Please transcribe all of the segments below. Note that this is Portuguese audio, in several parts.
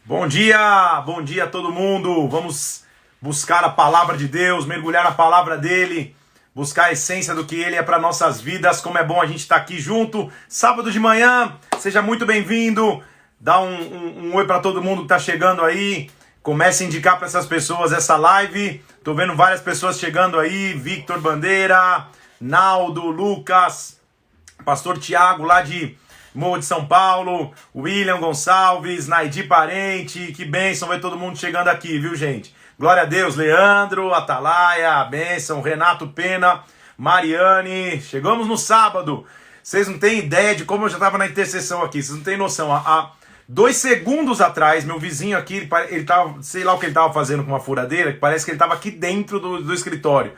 Bom dia a todo mundo. Vamos buscar a palavra de Deus, mergulhar na palavra dele, buscar a essência do que ele é para nossas vidas. Como é bom a gente estar aqui junto, sábado de manhã. Seja muito bem-vindo. Dá um oi para todo mundo que está chegando aí. Comece a indicar para essas pessoas essa live. Tô vendo várias pessoas chegando aí. Victor Bandeira, Naldo, Lucas, Pastor Tiago lá de Morro de São Paulo, William Gonçalves, Naidi Parente, que bênção ver todo mundo chegando aqui, viu, gente? Glória a Deus, Leandro, Atalaia, bênção, Renato Pena, Mariane, chegamos no sábado. Vocês não têm ideia de como eu já estava na intercessão aqui, vocês não têm noção. Há 2 segundos atrás, meu vizinho aqui, ele tava, sei lá o que ele estava fazendo com uma furadeira, que parece que ele estava aqui dentro do escritório.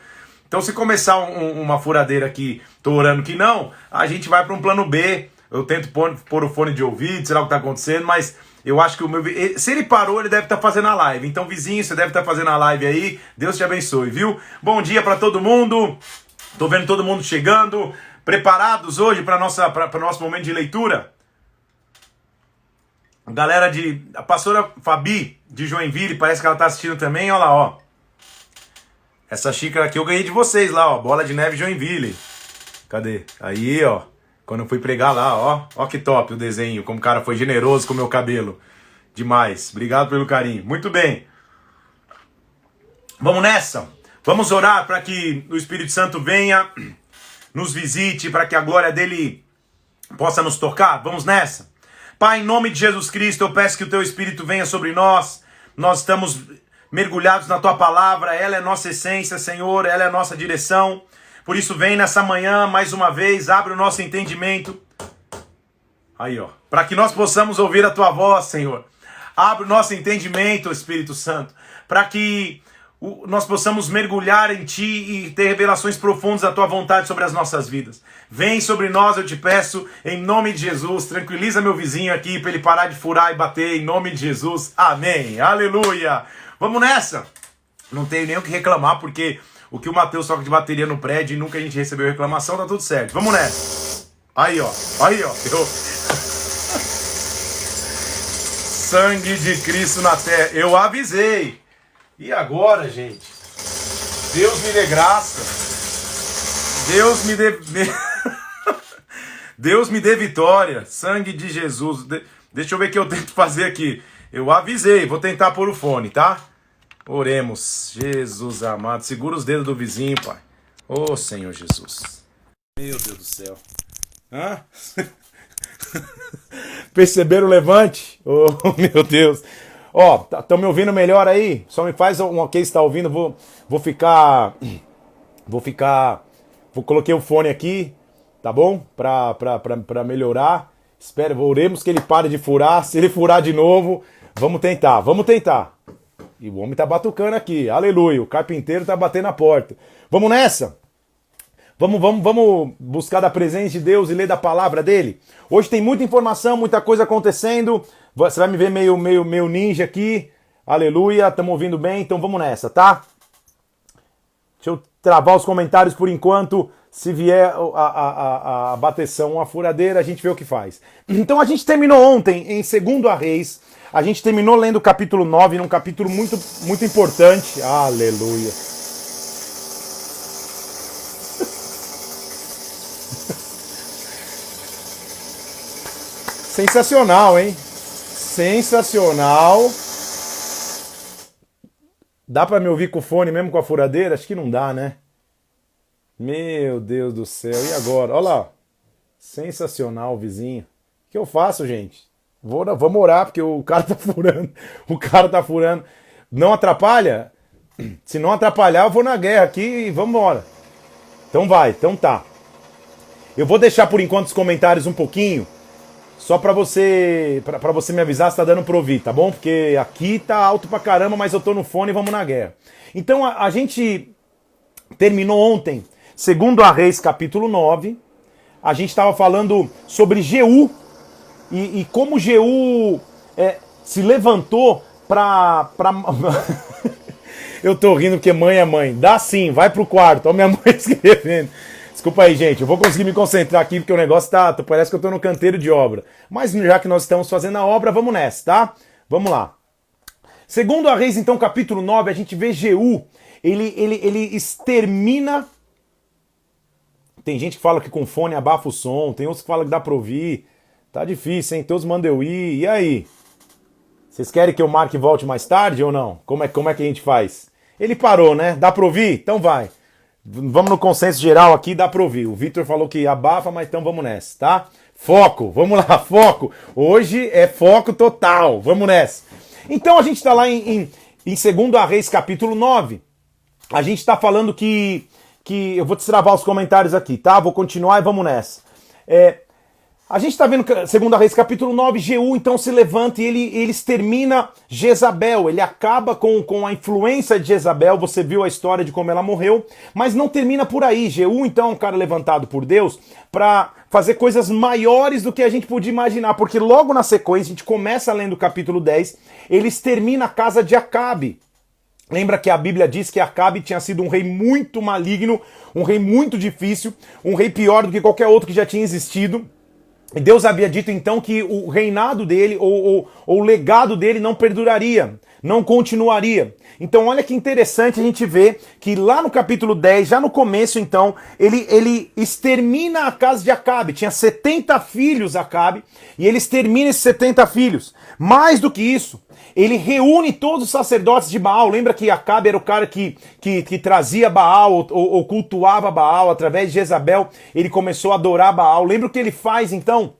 Então se começar uma furadeira aqui, tô orando que não, a gente vai para um plano B. Eu tento pôr o fone de ouvido, sei lá o que tá acontecendo, mas eu acho que se ele parou, ele deve estar fazendo a live. Então, vizinho, você deve estar fazendo a live aí. Deus te abençoe, viu? Bom dia para todo mundo. Tô vendo todo mundo chegando. Preparados hoje para o nosso momento de leitura? A pastora Fabi, de Joinville, parece que ela tá assistindo também. Olha lá, ó. Essa xícara aqui eu ganhei de vocês lá, ó. Bola de Neve Joinville. Cadê? Aí, ó. Quando eu fui pregar lá, ó que top o desenho, como o cara foi generoso com o meu cabelo. Demais. Obrigado pelo carinho. Muito bem. Vamos nessa. Vamos orar para que o Espírito Santo venha, nos visite, para que a glória dele possa nos tocar. Vamos nessa. Pai, em nome de Jesus Cristo, eu peço que o teu Espírito venha sobre nós. Nós estamos mergulhados na tua palavra. Ela é nossa essência, Senhor. Ela é a nossa direção. Por isso vem nessa manhã, mais uma vez, abre o nosso entendimento. Aí, ó. Para que nós possamos ouvir a tua voz, Senhor. Abre o nosso entendimento, Espírito Santo. Para que nós possamos mergulhar em ti e ter revelações profundas da tua vontade sobre as nossas vidas. Vem sobre nós, eu te peço, em nome de Jesus. Tranquiliza meu vizinho aqui para ele parar de furar e bater, em nome de Jesus. Amém. Aleluia. Vamos nessa. Não tenho nem o que reclamar, porque o que o Matheus toca de bateria no prédio e nunca a gente recebeu reclamação, tá tudo certo. Vamos nessa. Aí, ó. Sangue de Cristo na terra. Eu avisei. E agora, gente? Deus me dê graça. Deus me dê vitória. Sangue de Jesus. Deixa eu ver o que eu tento fazer aqui. Eu avisei. Vou tentar pôr o fone, tá? Oremos. Jesus amado, segura os dedos do vizinho, pai. Ô Senhor Jesus. Meu Deus do céu. Hã? Perceberam o levante? Oh, meu Deus. Ó, estão me ouvindo melhor aí? Só me faz um ok se tá ouvindo. Coloquei o fone aqui, tá bom? Pra melhorar. Oremos que ele pare de furar. Se ele furar de novo, vamos tentar. E o homem tá batucando aqui, aleluia, o carpinteiro tá batendo na porta. Vamos nessa? Vamos buscar da presença de Deus e ler da palavra dele? Hoje tem muita informação, muita coisa acontecendo, você vai me ver meio ninja aqui, aleluia, estamos ouvindo bem, então vamos nessa, tá? Deixa eu travar os comentários por enquanto, se vier a bateção, uma furadeira, a gente vê o que faz. Então a gente terminou ontem em 2 Reis. A gente terminou lendo o capítulo 9, num capítulo muito, muito importante. Aleluia. Sensacional, hein? Sensacional. Dá pra me ouvir com o fone mesmo com a furadeira? Acho que não dá, né? Meu Deus do céu. E agora? Olha lá. Sensacional, vizinho. O que eu faço, gente? Vamos orar, porque o cara tá furando. Não atrapalha? Se não atrapalhar, eu vou na guerra aqui e vamos embora. Então tá. Eu vou deixar por enquanto os comentários um pouquinho, só pra você me avisar se tá dando pra ouvir, tá bom? Porque aqui tá alto pra caramba, mas eu tô no fone e vamos na guerra. Então a gente terminou ontem, 2 Reis capítulo 9, a gente tava falando sobre Jeú, e como Jeú se levantou pra... Eu tô rindo porque mãe é mãe. Dá sim, vai pro quarto. Olha minha mãe escrevendo. Desculpa aí, gente. Eu vou conseguir me concentrar aqui porque o negócio parece que eu tô no canteiro de obra. Mas já que nós estamos fazendo a obra, vamos nessa, tá? Vamos lá. Segundo a Reis, então, capítulo 9, a gente vê Jeú, ele extermina. Tem gente que fala que com fone abafa o som, tem outros que falam que dá pra ouvir. Tá difícil, hein? Todos mandam eu ir. E aí? Vocês querem que eu marque e volte mais tarde ou não? Como é que a gente faz? Ele parou, né? Dá pra ouvir? Então vai. Vamos no consenso geral aqui, dá pra ouvir. O Vitor falou que abafa, mas então vamos nessa, tá? Foco, vamos lá, foco. Hoje é foco total, vamos nessa. Então a gente tá lá em 2 Reis, capítulo 9. A gente tá falando que... Eu vou destravar os comentários aqui, tá? Vou continuar e vamos nessa. A gente está vendo 2 Reis capítulo 9, Jeú então se levanta e ele extermina Jezabel, ele acaba com a influência de Jezabel, você viu a história de como ela morreu, mas não termina por aí. Jeú então é um cara levantado por Deus para fazer coisas maiores do que a gente podia imaginar, porque logo na sequência, a gente começa lendo o capítulo 10, ele extermina a casa de Acabe. Lembra que a Bíblia diz que Acabe tinha sido um rei muito maligno, um rei muito difícil, um rei pior do que qualquer outro que já tinha existido. E Deus havia dito então que o reinado dele, ou o legado dele não perduraria, não continuaria. Então olha que interessante a gente ver que lá no capítulo 10, já no começo então, ele extermina a casa de Acabe. Tinha 70 filhos Acabe, e ele extermina esses 70 filhos. Mais do que isso, ele reúne todos os sacerdotes de Baal. Lembra que Acabe era o cara que trazia Baal ou cultuava Baal através de Jezabel. Ele começou a adorar Baal. Lembra o que ele faz então?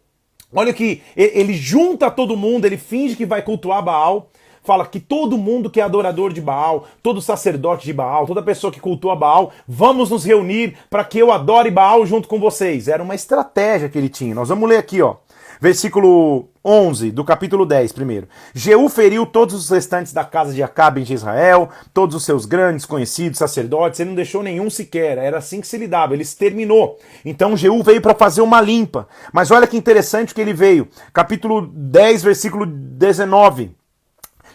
Olha que ele junta todo mundo, ele finge que vai cultuar Baal. Fala que todo mundo que é adorador de Baal, todo sacerdote de Baal, toda pessoa que cultua Baal, vamos nos reunir para que eu adore Baal junto com vocês. Era uma estratégia que ele tinha. Nós vamos ler aqui, ó. Versículo 11 do capítulo 10 primeiro. Jeú feriu todos os restantes da casa de Acabe em Israel, todos os seus grandes conhecidos sacerdotes, ele não deixou nenhum sequer, era assim que se lidava, ele exterminou. Então Jeú veio para fazer uma limpa. Mas olha que interessante que ele veio. Capítulo 10, versículo 19.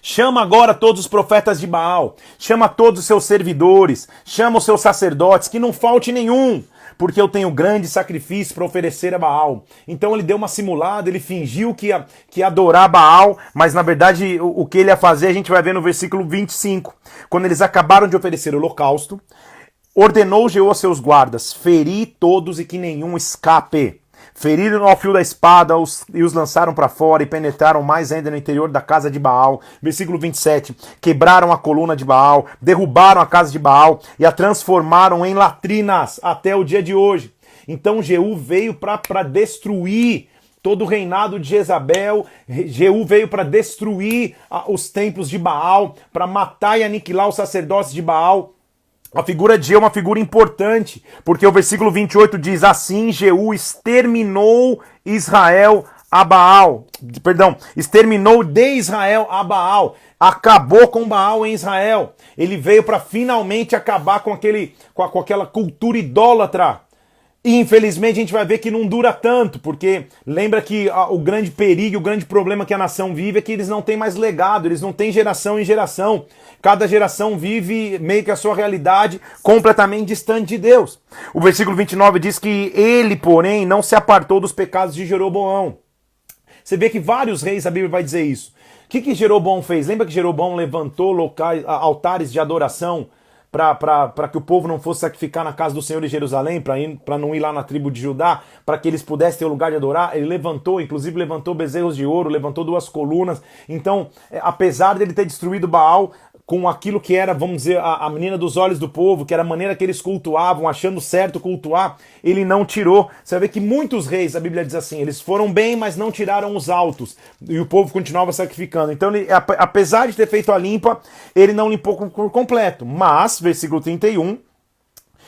Chama agora todos os profetas de Baal, chama todos os seus servidores, chama os seus sacerdotes, que não falte nenhum, porque eu tenho grande sacrifício para oferecer a Baal. Então ele deu uma simulada, ele fingiu que ia adorar Baal, mas na verdade o que ele ia fazer a gente vai ver no versículo 25. Quando eles acabaram de oferecer o holocausto, ordenou Jeú a seus guardas, feri todos e que nenhum escape. Feriram ao fio da espada e os lançaram para fora e penetraram mais ainda no interior da casa de Baal. Versículo 27. Quebraram a coluna de Baal, derrubaram a casa de Baal e a transformaram em latrinas até o dia de hoje. Então Jeú veio para destruir todo o reinado de Jezabel. Jeú veio para destruir os templos de Baal, para matar e aniquilar os sacerdotes de Baal. A figura de Jeú é uma figura importante, porque o versículo 28 diz: assim Jeú exterminou Israel a Baal. Perdão, exterminou de Israel a Baal. Acabou com Baal em Israel. Ele veio para finalmente acabar com aquela cultura idólatra. E infelizmente a gente vai ver que não dura tanto, porque lembra que o grande perigo, o grande problema que a nação vive é que eles não têm mais legado, eles não têm geração em geração. Cada geração vive meio que a sua realidade completamente distante de Deus. O versículo 29 diz que ele, porém, não se apartou dos pecados de Jeroboão. Você vê que vários reis, a Bíblia vai dizer isso. O que Jeroboão fez? Lembra que Jeroboão levantou altares de adoração para que o povo não fosse sacrificar na casa do Senhor em Jerusalém, para não ir lá na tribo de Judá, para que eles pudessem ter o lugar de adorar? Ele inclusive levantou bezerros de ouro, levantou 2 colunas. Então, apesar dele ter destruído Baal com aquilo que era, vamos dizer, a menina dos olhos do povo, que era a maneira que eles cultuavam, achando certo cultuar, ele não tirou. Você vai ver que muitos reis, a Bíblia diz assim, eles foram bem, mas não tiraram os altos, e o povo continuava sacrificando. Então, apesar de ter feito a limpa, ele não limpou por completo. Mas, versículo 31,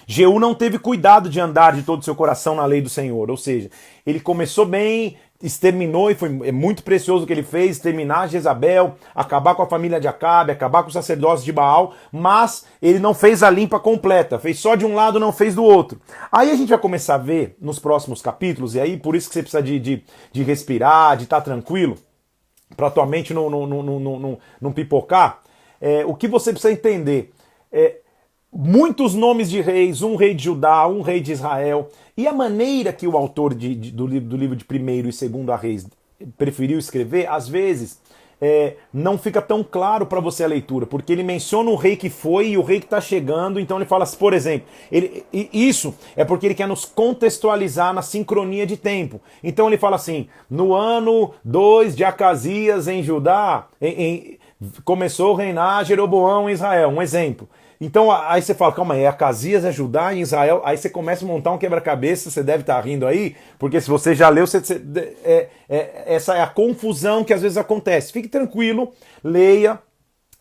Jeú não teve cuidado de andar de todo o seu coração na lei do Senhor, ou seja, ele começou bem, exterminou, e é muito precioso o que ele fez, exterminar Jezabel, acabar com a família de Acabe, acabar com os sacerdotes de Baal, mas ele não fez a limpa completa, fez só de um lado, não fez do outro. Aí a gente vai começar a ver nos próximos capítulos, e aí por isso que você precisa de respirar, de estar tranquilo, para tua mente não pipocar. O que você precisa entender muitos nomes de reis, um rei de Judá, um rei de Israel, e a maneira que o autor do livro de 1º e 2º Reis preferiu escrever, às vezes, não fica tão claro para você a leitura, porque ele menciona o rei que foi e o rei que está chegando, então ele fala, por exemplo, isso é porque ele quer nos contextualizar na sincronia de tempo. Então ele fala assim, no ano 2 de Acasias em Judá, começou a reinar Jeroboão em Israel, um exemplo. Então aí você fala, calma aí, Acasias é Judá em Israel, aí você começa a montar um quebra-cabeça, você deve estar rindo aí, porque se você já leu, essa é a confusão que às vezes acontece. Fique tranquilo, leia.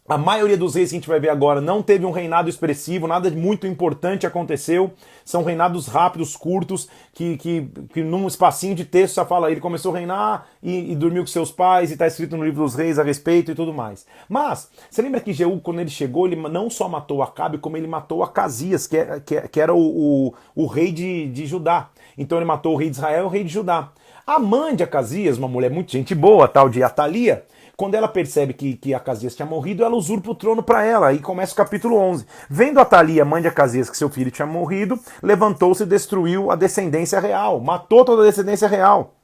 A maioria dos reis que a gente vai ver agora não teve um reinado expressivo, nada muito importante aconteceu. São reinados rápidos, curtos, que num espacinho de texto só fala, ele começou a reinar e dormiu com seus pais, e está escrito no livro dos reis a respeito e tudo mais. Mas, você lembra que Jeú, quando ele chegou, ele não só matou Acabe, como ele matou Acasias, que era o rei de Judá. Então ele matou o rei de Israel e o rei de Judá. A mãe de Acasias, uma mulher muito gente boa, tal de Atalia, quando ela percebe que Acasias tinha morrido, ela usurpa o trono para ela. Aí começa o capítulo 11. Vendo Atalia, mãe de Acasias, que seu filho tinha morrido, levantou-se e destruiu a descendência real. Matou toda a descendência real.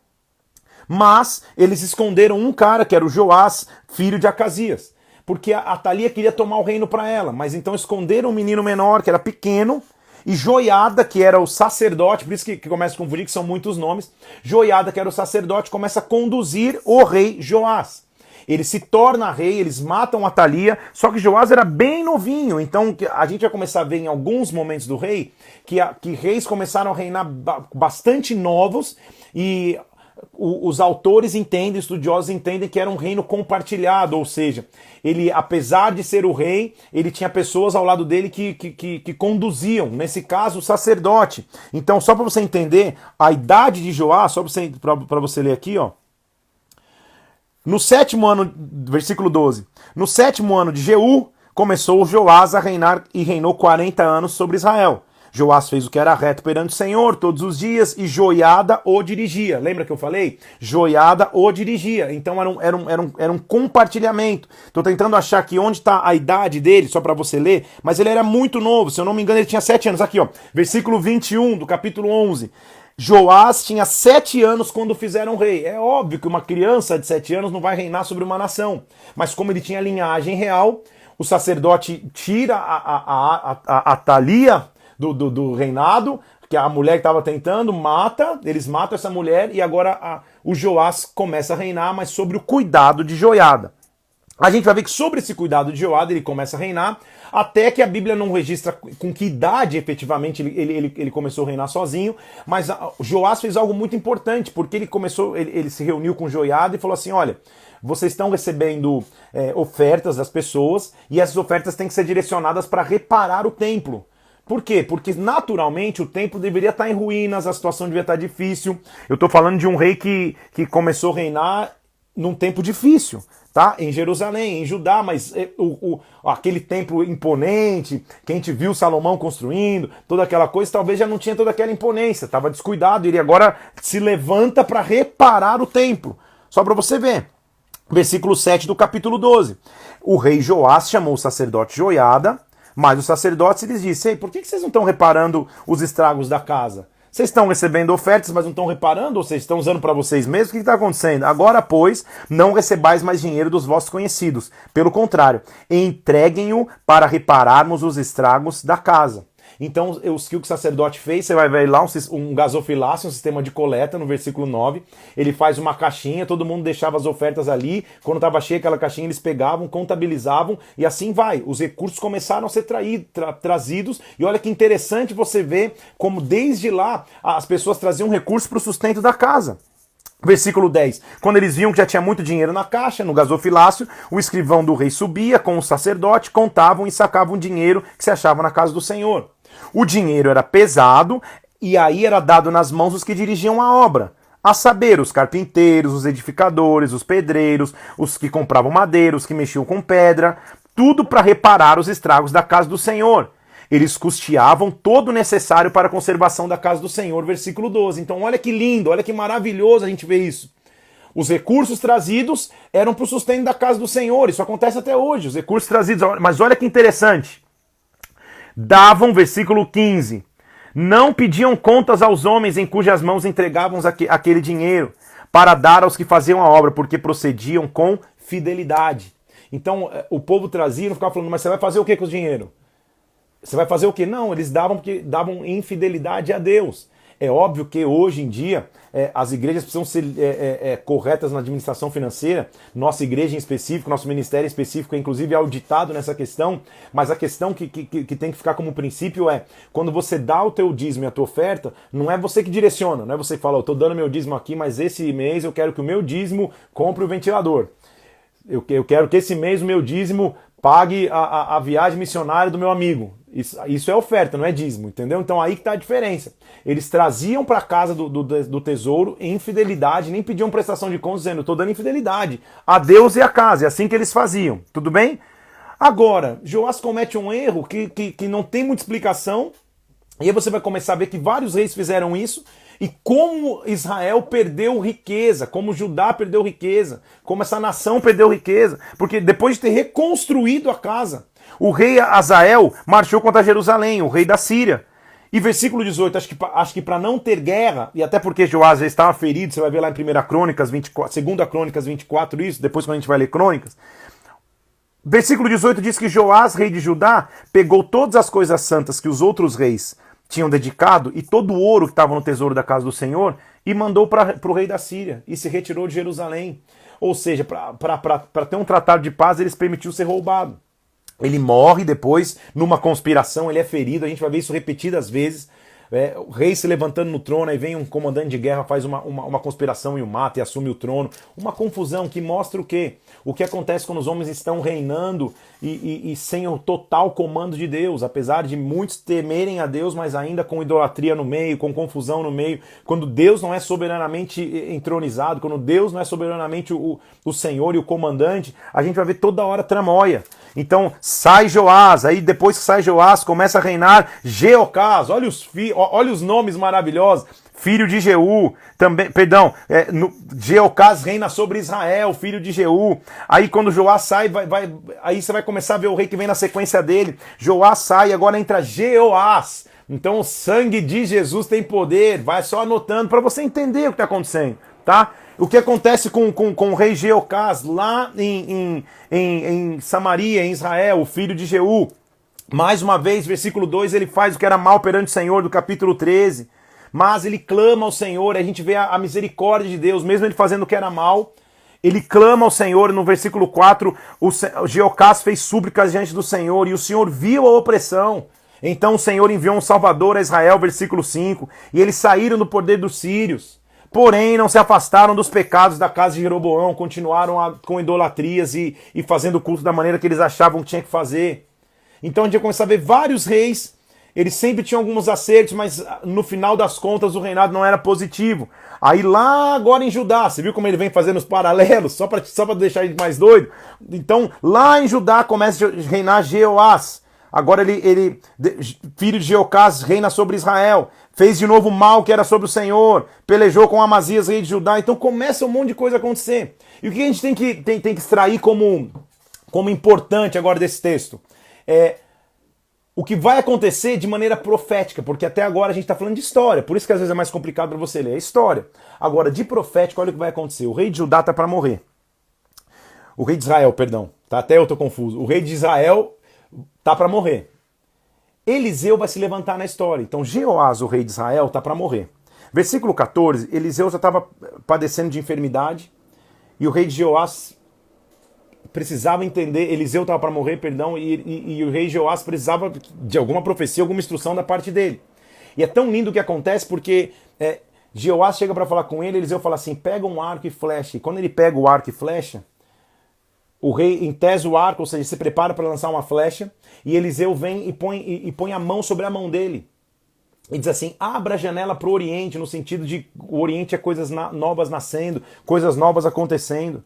Mas eles esconderam um cara, que era o Joás, filho de Acasias. Porque a Atalia queria tomar o reino para ela. Mas então esconderam um menino menor, que era pequeno, e Joiada, que era o sacerdote, por isso que começa a confundir, que são muitos nomes. Joiada, que era o sacerdote, começa a conduzir o rei Joás. Ele se torna rei, eles matam Atalia, só que Joás era bem novinho, então a gente vai começar a ver em alguns momentos do rei que reis começaram a reinar bastante novos e os autores entendem, estudiosos entendem que era um reino compartilhado, ou seja, ele, apesar de ser o rei, ele tinha pessoas ao lado dele que conduziam, nesse caso o sacerdote. Então, só para você entender a idade de Joás, só para você ler aqui, ó. No 7º ano, versículo 12, no 7º ano de Jeú, começou Joás a reinar e reinou 40 anos sobre Israel. Joás fez o que era reto perante o Senhor todos os dias e Joiada o dirigia. Lembra que eu falei? Joiada o dirigia. Então era um compartilhamento. Estou tentando achar aqui onde está a idade dele, só para você ler, mas ele era muito novo, se eu não me engano ele tinha 7 anos. Aqui, ó, versículo 21 do capítulo 11. Joás tinha 7 anos quando fizeram rei. É óbvio que uma criança de 7 anos não vai reinar sobre uma nação. Mas como ele tinha linhagem real, o sacerdote tira a Atalia do reinado, que a mulher que estava tentando, eles matam essa mulher e agora o Joás começa a reinar, mas sobre o cuidado de Joiada. A gente vai ver que sobre esse cuidado de Joiada ele começa a reinar, até que a Bíblia não registra com que idade efetivamente ele começou a reinar sozinho, mas Joás fez algo muito importante, porque ele se reuniu com Joiada e falou assim, olha, vocês estão recebendo ofertas das pessoas, e essas ofertas têm que ser direcionadas para reparar o templo. Por quê? Porque naturalmente o templo deveria estar em ruínas, a situação devia estar difícil. Eu estou falando de um rei que começou a reinar num tempo difícil, tá? Em Jerusalém, em Judá, mas aquele templo imponente, que a gente viu Salomão construindo, toda aquela coisa, talvez já não tinha toda aquela imponência, estava descuidado, ele agora se levanta para reparar o templo. Só para você ver. Versículo 7 do capítulo 12. O rei Joás chamou o sacerdote Joiada, mas os sacerdotes lhes disse, ei, por que vocês não estão reparando os estragos da casa? Vocês estão recebendo ofertas, mas não estão reparando? Ou vocês estão usando para vocês mesmos? O que está acontecendo? Agora, pois, não recebais mais dinheiro dos vossos conhecidos. Pelo contrário, entreguem-o para repararmos os estragos da casa. Então, o que o sacerdote fez, você vai ver lá um gasofilácio, um sistema de coleta, no versículo 9. Ele faz uma caixinha, todo mundo deixava as ofertas ali. Quando estava cheia aquela caixinha, eles pegavam, contabilizavam e assim vai. Os recursos começaram a ser trazidos. E olha que interessante você ver como desde lá as pessoas traziam recursos para o sustento da casa. Versículo 10. Quando eles viam que já tinha muito dinheiro na caixa, no gasofilácio, o escrivão do rei subia com o sacerdote, contavam e sacavam o dinheiro que se achava na casa do Senhor. O dinheiro era pesado e aí era dado nas mãos dos que dirigiam a obra, a saber, os carpinteiros, os edificadores, os pedreiros, os que compravam madeira, os que mexiam com pedra, tudo para reparar os estragos da casa do Senhor. Eles custeavam todo o necessário para a conservação da casa do Senhor, versículo 12. Então olha que lindo, olha que maravilhoso a gente ver isso. Os recursos trazidos eram para o sustento da casa do Senhor, isso acontece até hoje, os recursos trazidos, mas olha que interessante. Davam, versículo 15, não pediam contas aos homens em cujas mãos entregavam aquele dinheiro, para dar aos que faziam a obra, porque procediam com fidelidade. Então o povo trazia e não ficava falando, mas você vai fazer o que com o dinheiro? Você vai fazer o quê? Não, eles davam porque davam infidelidade a Deus. É óbvio que hoje em dia as igrejas precisam ser corretas na administração financeira, nossa igreja em específico, nosso ministério em específico, inclusive é auditado nessa questão, mas a questão que tem que ficar como princípio é, quando você dá o teu dízimo e a tua oferta, não é você que direciona, não é você que fala, eu estou dando meu dízimo aqui, mas esse mês eu quero que o meu dízimo compre o ventilador. Eu quero que esse mês o meu dízimo pague a viagem missionária do meu amigo. Isso é oferta, não é dízimo, entendeu? Então aí que está a diferença. Eles traziam para a casa do tesouro em fidelidade, nem pediam prestação de contas dizendo, estou dando infidelidade a Deus e a casa. É assim que eles faziam, tudo bem? Agora, Joás comete um erro que não tem muita explicação, e aí você vai começar a ver que vários reis fizeram isso, e como Israel perdeu riqueza, como Judá perdeu riqueza, como essa nação perdeu riqueza, porque depois de ter reconstruído a casa, o rei Azael marchou contra Jerusalém, o rei da Síria. E versículo 18, acho que para não ter guerra, e até porque Joás já estava ferido, você vai ver lá em 1 Crônicas 24, 2 Crônicas 24 isso, depois quando a gente vai ler Crônicas. Versículo 18 diz que Joás, rei de Judá, pegou todas as coisas santas que os outros reis tinham dedicado e todo o ouro que estava no tesouro da casa do Senhor e mandou para o rei da Síria e se retirou de Jerusalém. Ou seja, para ter um tratado de paz, eles permitiu ser roubado. Ele morre depois numa conspiração, ele é ferido, a gente vai ver isso repetidas vezes. O rei se levantando no trono, aí vem um comandante de guerra, faz uma conspiração e o mata e assume o trono. Uma confusão que mostra o quê? O que acontece quando os homens estão reinando e sem o total comando de Deus, apesar de muitos temerem a Deus, mas ainda com idolatria no meio, com confusão no meio, quando Deus não é soberanamente entronizado, quando Deus não é soberanamente o Senhor e o comandante, a gente vai ver toda hora tramóia. Então sai Joás, aí depois que sai Joás, começa a reinar Jeocás, olha os nomes maravilhosos, filho de Jeú, também, Jeocás reina sobre Israel, filho de Jeú. Aí quando Joás sai, aí você vai começar a ver o rei que vem na sequência dele. Joás sai, agora entra Jeoás. Então o sangue de Jesus tem poder, vai só anotando para você entender o que está acontecendo, tá? O que acontece com o rei Jeocás lá em Samaria, em Israel, o filho de Jeú. Mais uma vez, versículo 2, ele faz o que era mal perante o Senhor, do capítulo 13. Mas ele clama ao Senhor, a gente vê a misericórdia de Deus, mesmo ele fazendo o que era mal. Ele clama ao Senhor, no versículo 4, o Jeocás fez súplicas diante do Senhor, e o Senhor viu a opressão. Então o Senhor enviou um Salvador a Israel, versículo 5, e eles saíram do poder dos sírios. Porém, não se afastaram dos pecados da casa de Jeroboão, continuaram com idolatrias e fazendo culto da maneira que eles achavam que tinha que fazer. Então a gente vai começar a ver vários reis, eles sempre tinham alguns acertos, mas no final das contas o reinado não era positivo. Aí lá agora em Judá, você viu como ele vem fazendo os paralelos, só para deixar ele mais doido? Então lá em Judá começa a reinar Jeoás. Agora ele, filho de Jeocás, reina sobre Israel. Fez de novo o mal que era sobre o Senhor. Pelejou com Amazias, rei de Judá. Então começa um monte de coisa a acontecer. E o que a gente tem que extrair como importante agora desse texto? O que vai acontecer de maneira profética. Porque até agora a gente está falando de história. Por isso que às vezes é mais complicado para você ler. É história. Agora, de profético, olha o que vai acontecer. O rei de Judá está para morrer. O rei de Israel, perdão. Tá? Até eu estou confuso. O rei de Israel tá para morrer. Eliseu vai se levantar na história. Então Jeoás, o rei de Israel, tá para morrer. Versículo 14, Eliseu já estava padecendo de enfermidade e o rei de Jeoás precisava entender, Eliseu estava para morrer, perdão, e o rei Jeoás precisava de alguma profecia, alguma instrução da parte dele. E é tão lindo o que acontece porque Jeoás chega para falar com ele, Eliseu fala assim, pega um arco e flecha. E quando ele pega o arco e flecha, o rei entesa o arco, ou seja, se prepara para lançar uma flecha, e Eliseu vem e põe a mão sobre a mão dele. E diz assim, abra a janela para o Oriente, no sentido de o Oriente é coisas novas nascendo, coisas novas acontecendo.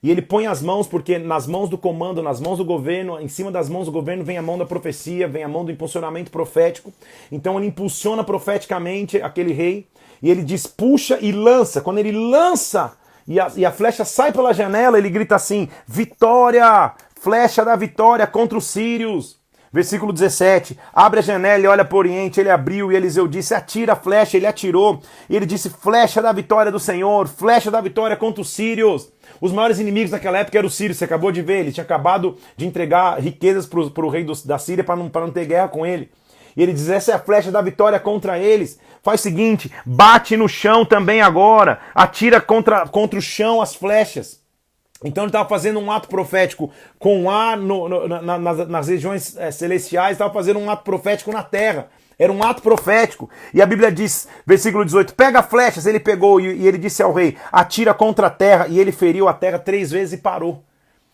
E ele põe as mãos, porque nas mãos do comando, nas mãos do governo, em cima das mãos do governo vem a mão da profecia, vem a mão do impulsionamento profético. Então ele impulsiona profeticamente aquele rei, e ele diz, puxa e lança. Quando ele lança, e a flecha sai pela janela, ele grita assim, vitória, flecha da vitória contra os sírios. Versículo 17, abre a janela e olha para o oriente, ele abriu e Eliseu disse, atira a flecha, ele atirou, e ele disse, flecha da vitória do Senhor, flecha da vitória contra os sírios. Os maiores inimigos naquela época eram os sírios, você acabou de ver, ele tinha acabado de entregar riquezas para o rei da Síria para não ter guerra com ele. E ele diz, essa é a flecha da vitória contra eles. Faz o seguinte, bate no chão também agora, atira contra o chão as flechas. Então ele estava fazendo um ato profético com ar nas regiões celestiais, estava fazendo um ato profético na terra. Era um ato profético. E a Bíblia diz, versículo 18, pega flechas, ele pegou e ele disse ao rei, atira contra a terra, e ele feriu a terra 3 vezes e parou.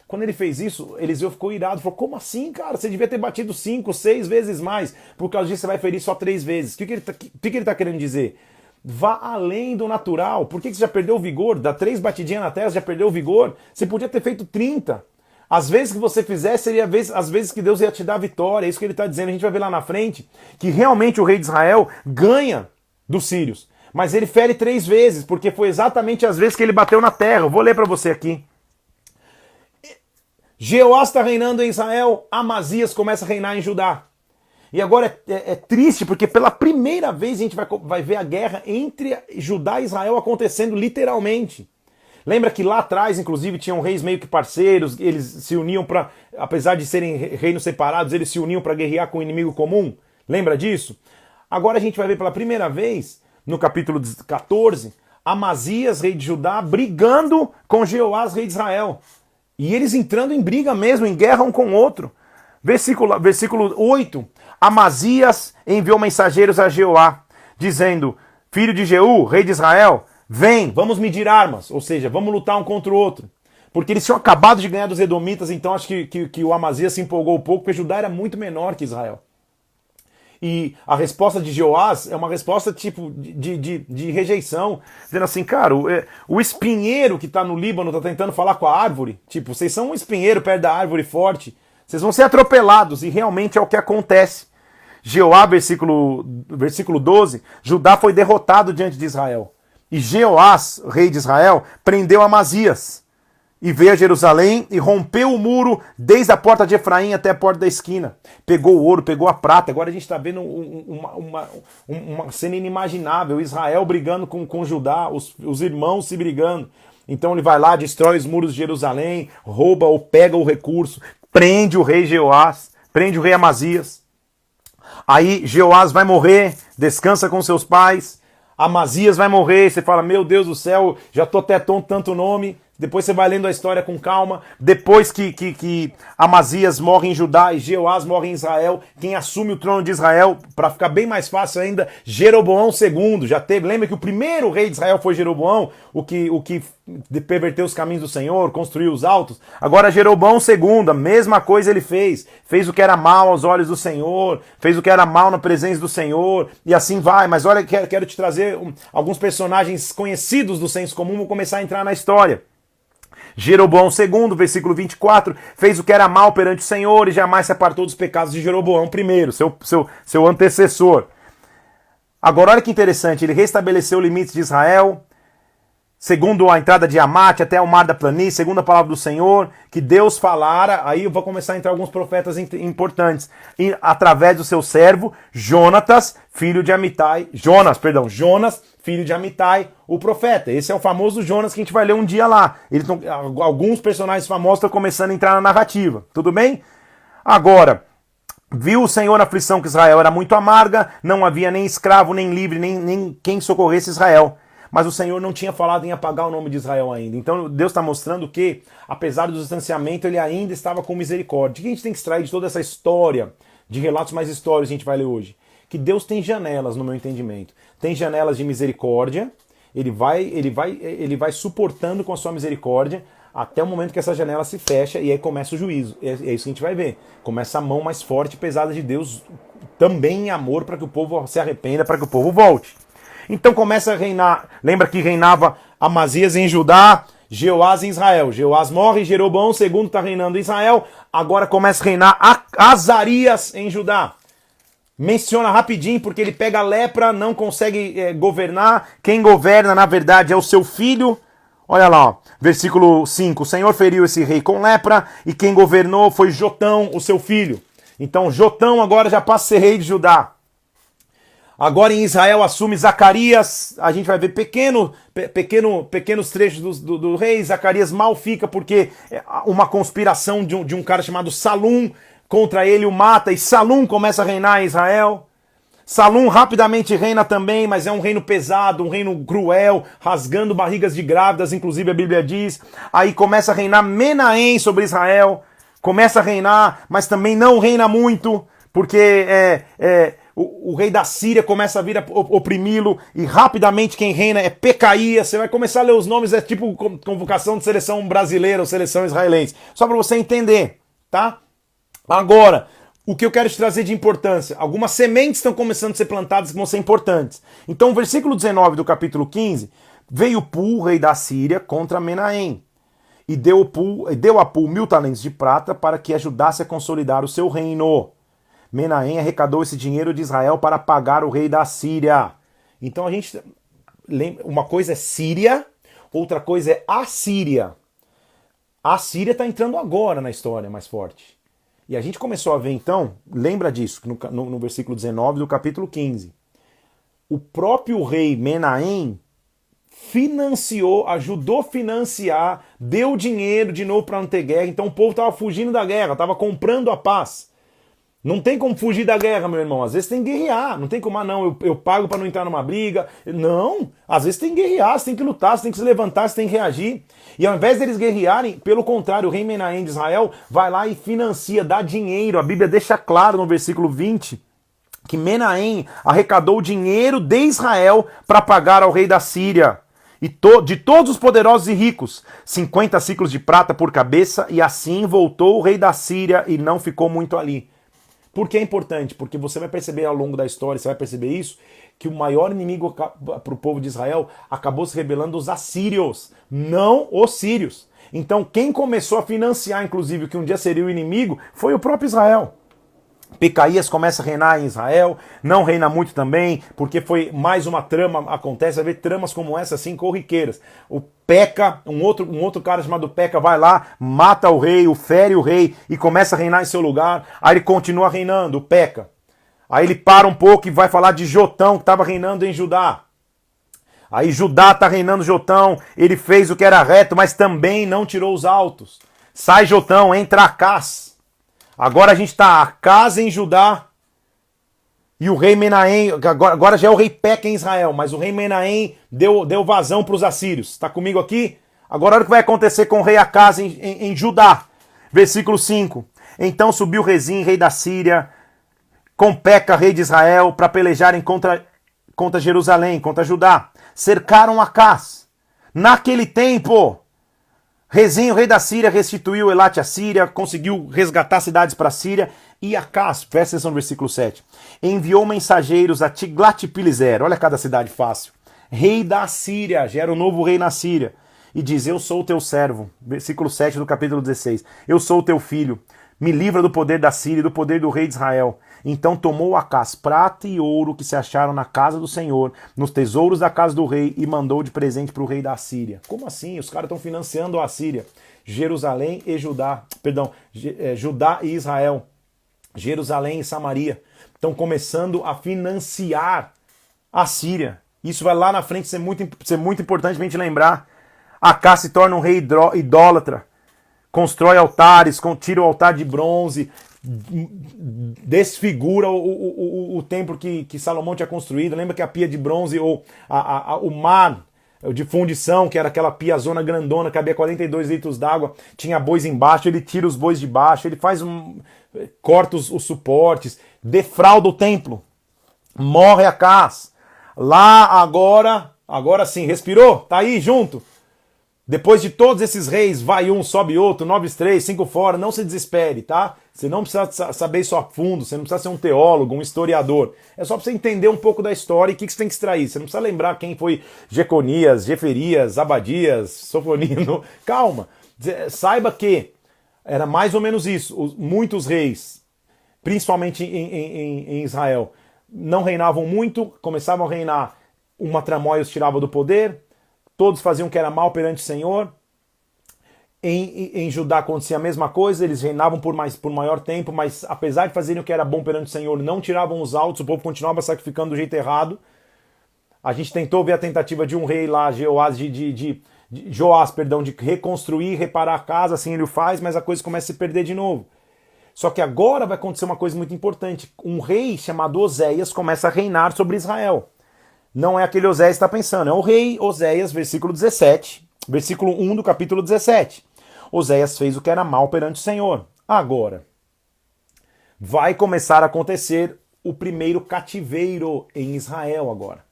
Quando ele fez isso, Eliseu ficou irado, falou, como assim, cara? Você devia ter batido 5, 6 vezes mais, por causa disso você vai ferir só 3 vezes. O que ele está querendo dizer? Vá além do natural. Por que você já perdeu o vigor? Dá 3 batidinhas na terra, já perdeu o vigor? Você podia ter feito 30. As vezes que você fizesse, seria as vezes que Deus ia te dar a vitória. É isso que ele está dizendo. A gente vai ver lá na frente que realmente o rei de Israel ganha dos sírios. Mas ele fere 3 vezes, porque foi exatamente as vezes que ele bateu na terra. Eu vou ler para você aqui. Jeoás está reinando em Israel, Amazias começa a reinar em Judá. E agora é triste, porque pela primeira vez a gente vai ver a guerra entre Judá e Israel acontecendo literalmente. Lembra que lá atrás, inclusive, tinham reis meio que parceiros, eles se uniam para, apesar de serem reinos separados, eles se uniam para guerrear com o inimigo comum? Lembra disso? Agora a gente vai ver pela primeira vez, no capítulo 14, Amazias, rei de Judá, brigando com Jeoás, rei de Israel. E eles entrando em briga mesmo, em guerra um com o outro. Versículo 8. Amazias enviou mensageiros a Jeoá, dizendo, filho de Jeú, rei de Israel, vem, vamos medir armas. Ou seja, vamos lutar um contra o outro. Porque eles tinham acabado de ganhar dos edomitas, então acho que o Amazias se empolgou um pouco, porque Judá era muito menor que Israel. E a resposta de Jeoás é uma resposta tipo de rejeição, dizendo assim, cara, o espinheiro que está no Líbano está tentando falar com a árvore, tipo, vocês são um espinheiro perto da árvore forte, vocês vão ser atropelados, e realmente é o que acontece. Jeoá, versículo 12, Judá foi derrotado diante de Israel, e Jeoás, rei de Israel, prendeu Amazias, e veio a Jerusalém e rompeu o muro desde a porta de Efraim até a porta da esquina. Pegou o ouro, pegou a prata. Agora a gente está vendo uma cena inimaginável. Israel brigando com Judá, os irmãos se brigando. Então ele vai lá, destrói os muros de Jerusalém, rouba ou pega o recurso, prende o rei Jeoás, prende o rei Amazias. Aí Jeoás vai morrer, descansa com seus pais. Amazias vai morrer, você fala, meu Deus do céu, já tô até tanto nome. Depois você vai lendo a história com calma. Depois que Amazias morre em Judá e Jeoás morre em Israel, quem assume o trono de Israel, para ficar bem mais fácil ainda, Jeroboão II. Já teve, lembra que o primeiro rei de Israel foi Jeroboão, o que perverteu os caminhos do Senhor, construiu os altos. Agora Jeroboão II, a mesma coisa ele fez. Fez o que era mal aos olhos do Senhor, fez o que era mal na presença do Senhor, e assim vai. Mas olha, quero te trazer alguns personagens conhecidos do senso comum, vou começar a entrar na história. Jeroboão II, versículo 24, fez o que era mal perante o Senhor e jamais se apartou dos pecados de Jeroboão I, seu antecessor. Agora olha que interessante, ele restabeleceu limites de Israel, segundo a entrada de Amate até o mar da planície, segundo a palavra do Senhor, que Deus falara, aí eu vou começar a entrar alguns profetas importantes, através do seu servo, Jonas, filho de Amitai, Jonas, filho de Amitai, o profeta. Esse é o famoso Jonas que a gente vai ler um dia lá. Alguns personagens famosos estão começando a entrar na narrativa, tudo bem? Agora, viu o Senhor a aflição que Israel era muito amarga, não havia nem escravo, nem livre, nem quem socorresse Israel. Mas o Senhor não tinha falado em apagar o nome de Israel ainda. Então Deus está mostrando que, apesar do distanciamento, ele ainda estava com misericórdia. O que a gente tem que extrair de toda essa história, de relatos mais históricos que a gente vai ler hoje? Que Deus tem janelas, no meu entendimento. Tem janelas de misericórdia, ele vai suportando com a sua misericórdia até o momento que essa janela se fecha e aí começa o juízo. É isso que a gente vai ver. Começa a mão mais forte e pesada de Deus, também em amor, para que o povo se arrependa, para que o povo volte. Então começa a reinar, lembra que reinava Amazias em Judá, Jeoás em Israel. Jeoás morre, Jeroboão II está reinando em Israel, agora começa a reinar Azarias em Judá. Menciona rapidinho, porque ele pega a lepra, não consegue governar. Quem governa, na verdade, é o seu filho. Olha lá, ó, versículo 5. O Senhor feriu esse rei com lepra, e quem governou foi Jotão, o seu filho. Então Jotão agora já passa a ser rei de Judá. Agora em Israel assume Zacarias, a gente vai ver pequenos trechos do rei. Zacarias mal fica porque uma conspiração de um cara chamado Salum contra ele o mata, e Salum começa a reinar em Israel. Salum rapidamente reina também, mas é um reino pesado, um reino cruel, rasgando barrigas de grávidas, inclusive a Bíblia diz. Aí começa a reinar Menahem sobre Israel, começa a reinar, mas também não reina muito, porque o rei da Síria começa a vir a oprimi-lo, e rapidamente quem reina é Pecaías. Você vai começar a ler os nomes, é tipo convocação de seleção brasileira ou seleção israelense, só para você entender, tá? Agora, o que eu quero te trazer de importância, algumas sementes estão começando a ser plantadas que vão ser importantes. Então, o versículo 19 do capítulo 15, veio Pul, rei da Síria, contra Menahem, e deu a Pul 1000 talentos de prata para que ajudasse a consolidar o seu reino. Menahem arrecadou esse dinheiro de Israel para pagar o rei da Síria. Então a gente lembra, uma coisa é Síria, outra coisa é Assíria. A Síria está entrando agora na história mais forte. E a gente começou a ver então, lembra disso, no versículo 19 do capítulo 15. O próprio rei Menahem financiou, ajudou a financiar, deu dinheiro de novo para não ter guerra. Então o povo estava fugindo da guerra, estava comprando a paz. Não tem como fugir da guerra, meu irmão. Às vezes tem que guerrear. Não tem como, não, eu pago para não entrar numa briga. Não. Às vezes tem que guerrear, você tem que lutar, você tem que se levantar, você tem que reagir. E ao invés deles guerrearem, pelo contrário, o rei Menahem de Israel vai lá e financia, dá dinheiro. A Bíblia deixa claro no versículo 20 que Menahem arrecadou dinheiro de Israel para pagar ao rei da Síria. E de todos os poderosos e ricos, 50 ciclos de prata por cabeça, e assim voltou o rei da Síria e não ficou muito ali. Por que é importante? Porque você vai perceber ao longo da história, você vai perceber isso, que o maior inimigo para o povo de Israel acabou se rebelando os assírios, não os sírios. Então quem começou a financiar, inclusive, o que um dia seria o inimigo, foi o próprio Israel. Pecaías começa a reinar em Israel, não reina muito também, porque foi mais uma trama, acontece, vai ver tramas como essa, assim, corriqueiras. O Peca, um outro cara chamado Peca vai lá, mata o rei, o fere o rei e começa a reinar em seu lugar, aí ele continua reinando, o Peca. Aí ele para um pouco e vai falar de Jotão, que estava reinando em Judá. Aí Judá está reinando Jotão, ele fez o que era reto, mas também não tirou os altos. Sai Jotão, entra Acás. Agora a gente está Acás em Judá e o rei Menahem, agora já é o rei Peca em Israel, mas o rei Menahem deu vazão para os assírios. Está comigo aqui? Agora olha o que vai acontecer com o rei Acás em Judá. Versículo 5. Então subiu Rezim, rei da Síria, com Peca, rei de Israel, para pelejarem contra Jerusalém, contra Judá. Cercaram Acás. Naquele tempo, Rezim, o rei da Síria, restituiu Elat à Síria, conseguiu resgatar cidades para a Síria, e Acás, presta atenção no versículo 7, enviou mensageiros a Tiglat-Pileser, olha cada cidade fácil, rei da Síria, já era o novo rei na Síria, e diz, eu sou o teu servo, versículo 7 do capítulo 16, eu sou o teu filho, me livra do poder da Síria e do poder do rei de Israel. Então tomou Acás prata e ouro que se acharam na casa do Senhor, nos tesouros da casa do rei, e mandou de presente para o rei da Síria. Como assim? Os caras estão financiando a Síria. Jerusalém e Judá, Judá e Israel, Jerusalém e Samaria, estão começando a financiar a Síria. Isso vai lá na frente ser muito importante para a gente lembrar. Acás se torna um rei idólatra, constrói altares, tira o altar de bronze, desfigura o templo que Salomão tinha construído. Lembra que a pia de bronze, ou o mar de fundição, que era aquela pia zona grandona, cabia 42 litros d'água, tinha bois embaixo, ele tira os bois de baixo, ele corta os suportes, defrauda o templo, morre Acás. Lá agora sim, respirou? Tá aí junto? Depois de todos esses reis, vai um, sobe outro, 9, 3, 5 fora, não se desespere, tá? Você não precisa saber isso a fundo, você não precisa ser um teólogo, um historiador. É só para você entender um pouco da história e o que você tem que extrair. Você não precisa lembrar quem foi Jeconias, Jeferias, Abadias, Sofonino. Calma, saiba que era mais ou menos isso. Muitos reis, principalmente em Israel, não reinavam muito, começavam a reinar, uma tramóia os tirava do poder, todos faziam o que era mal perante o Senhor, Em Judá acontecia a mesma coisa, eles reinavam por maior tempo, mas apesar de fazerem o que era bom perante o Senhor, não tiravam os altos, o povo continuava sacrificando do jeito errado. A gente tentou ver a tentativa de um rei lá, Joás, de reconstruir, reparar a casa, assim ele o faz, mas a coisa começa a se perder de novo. Só que agora vai acontecer uma coisa muito importante. Um rei chamado Oséias começa a reinar sobre Israel. Não é aquele Oséias que está pensando, é o rei Oséias, versículo 17, versículo 1 do capítulo 17. Oséias fez o que era mal perante o Senhor. Agora, vai começar a acontecer o primeiro cativeiro em Israel agora.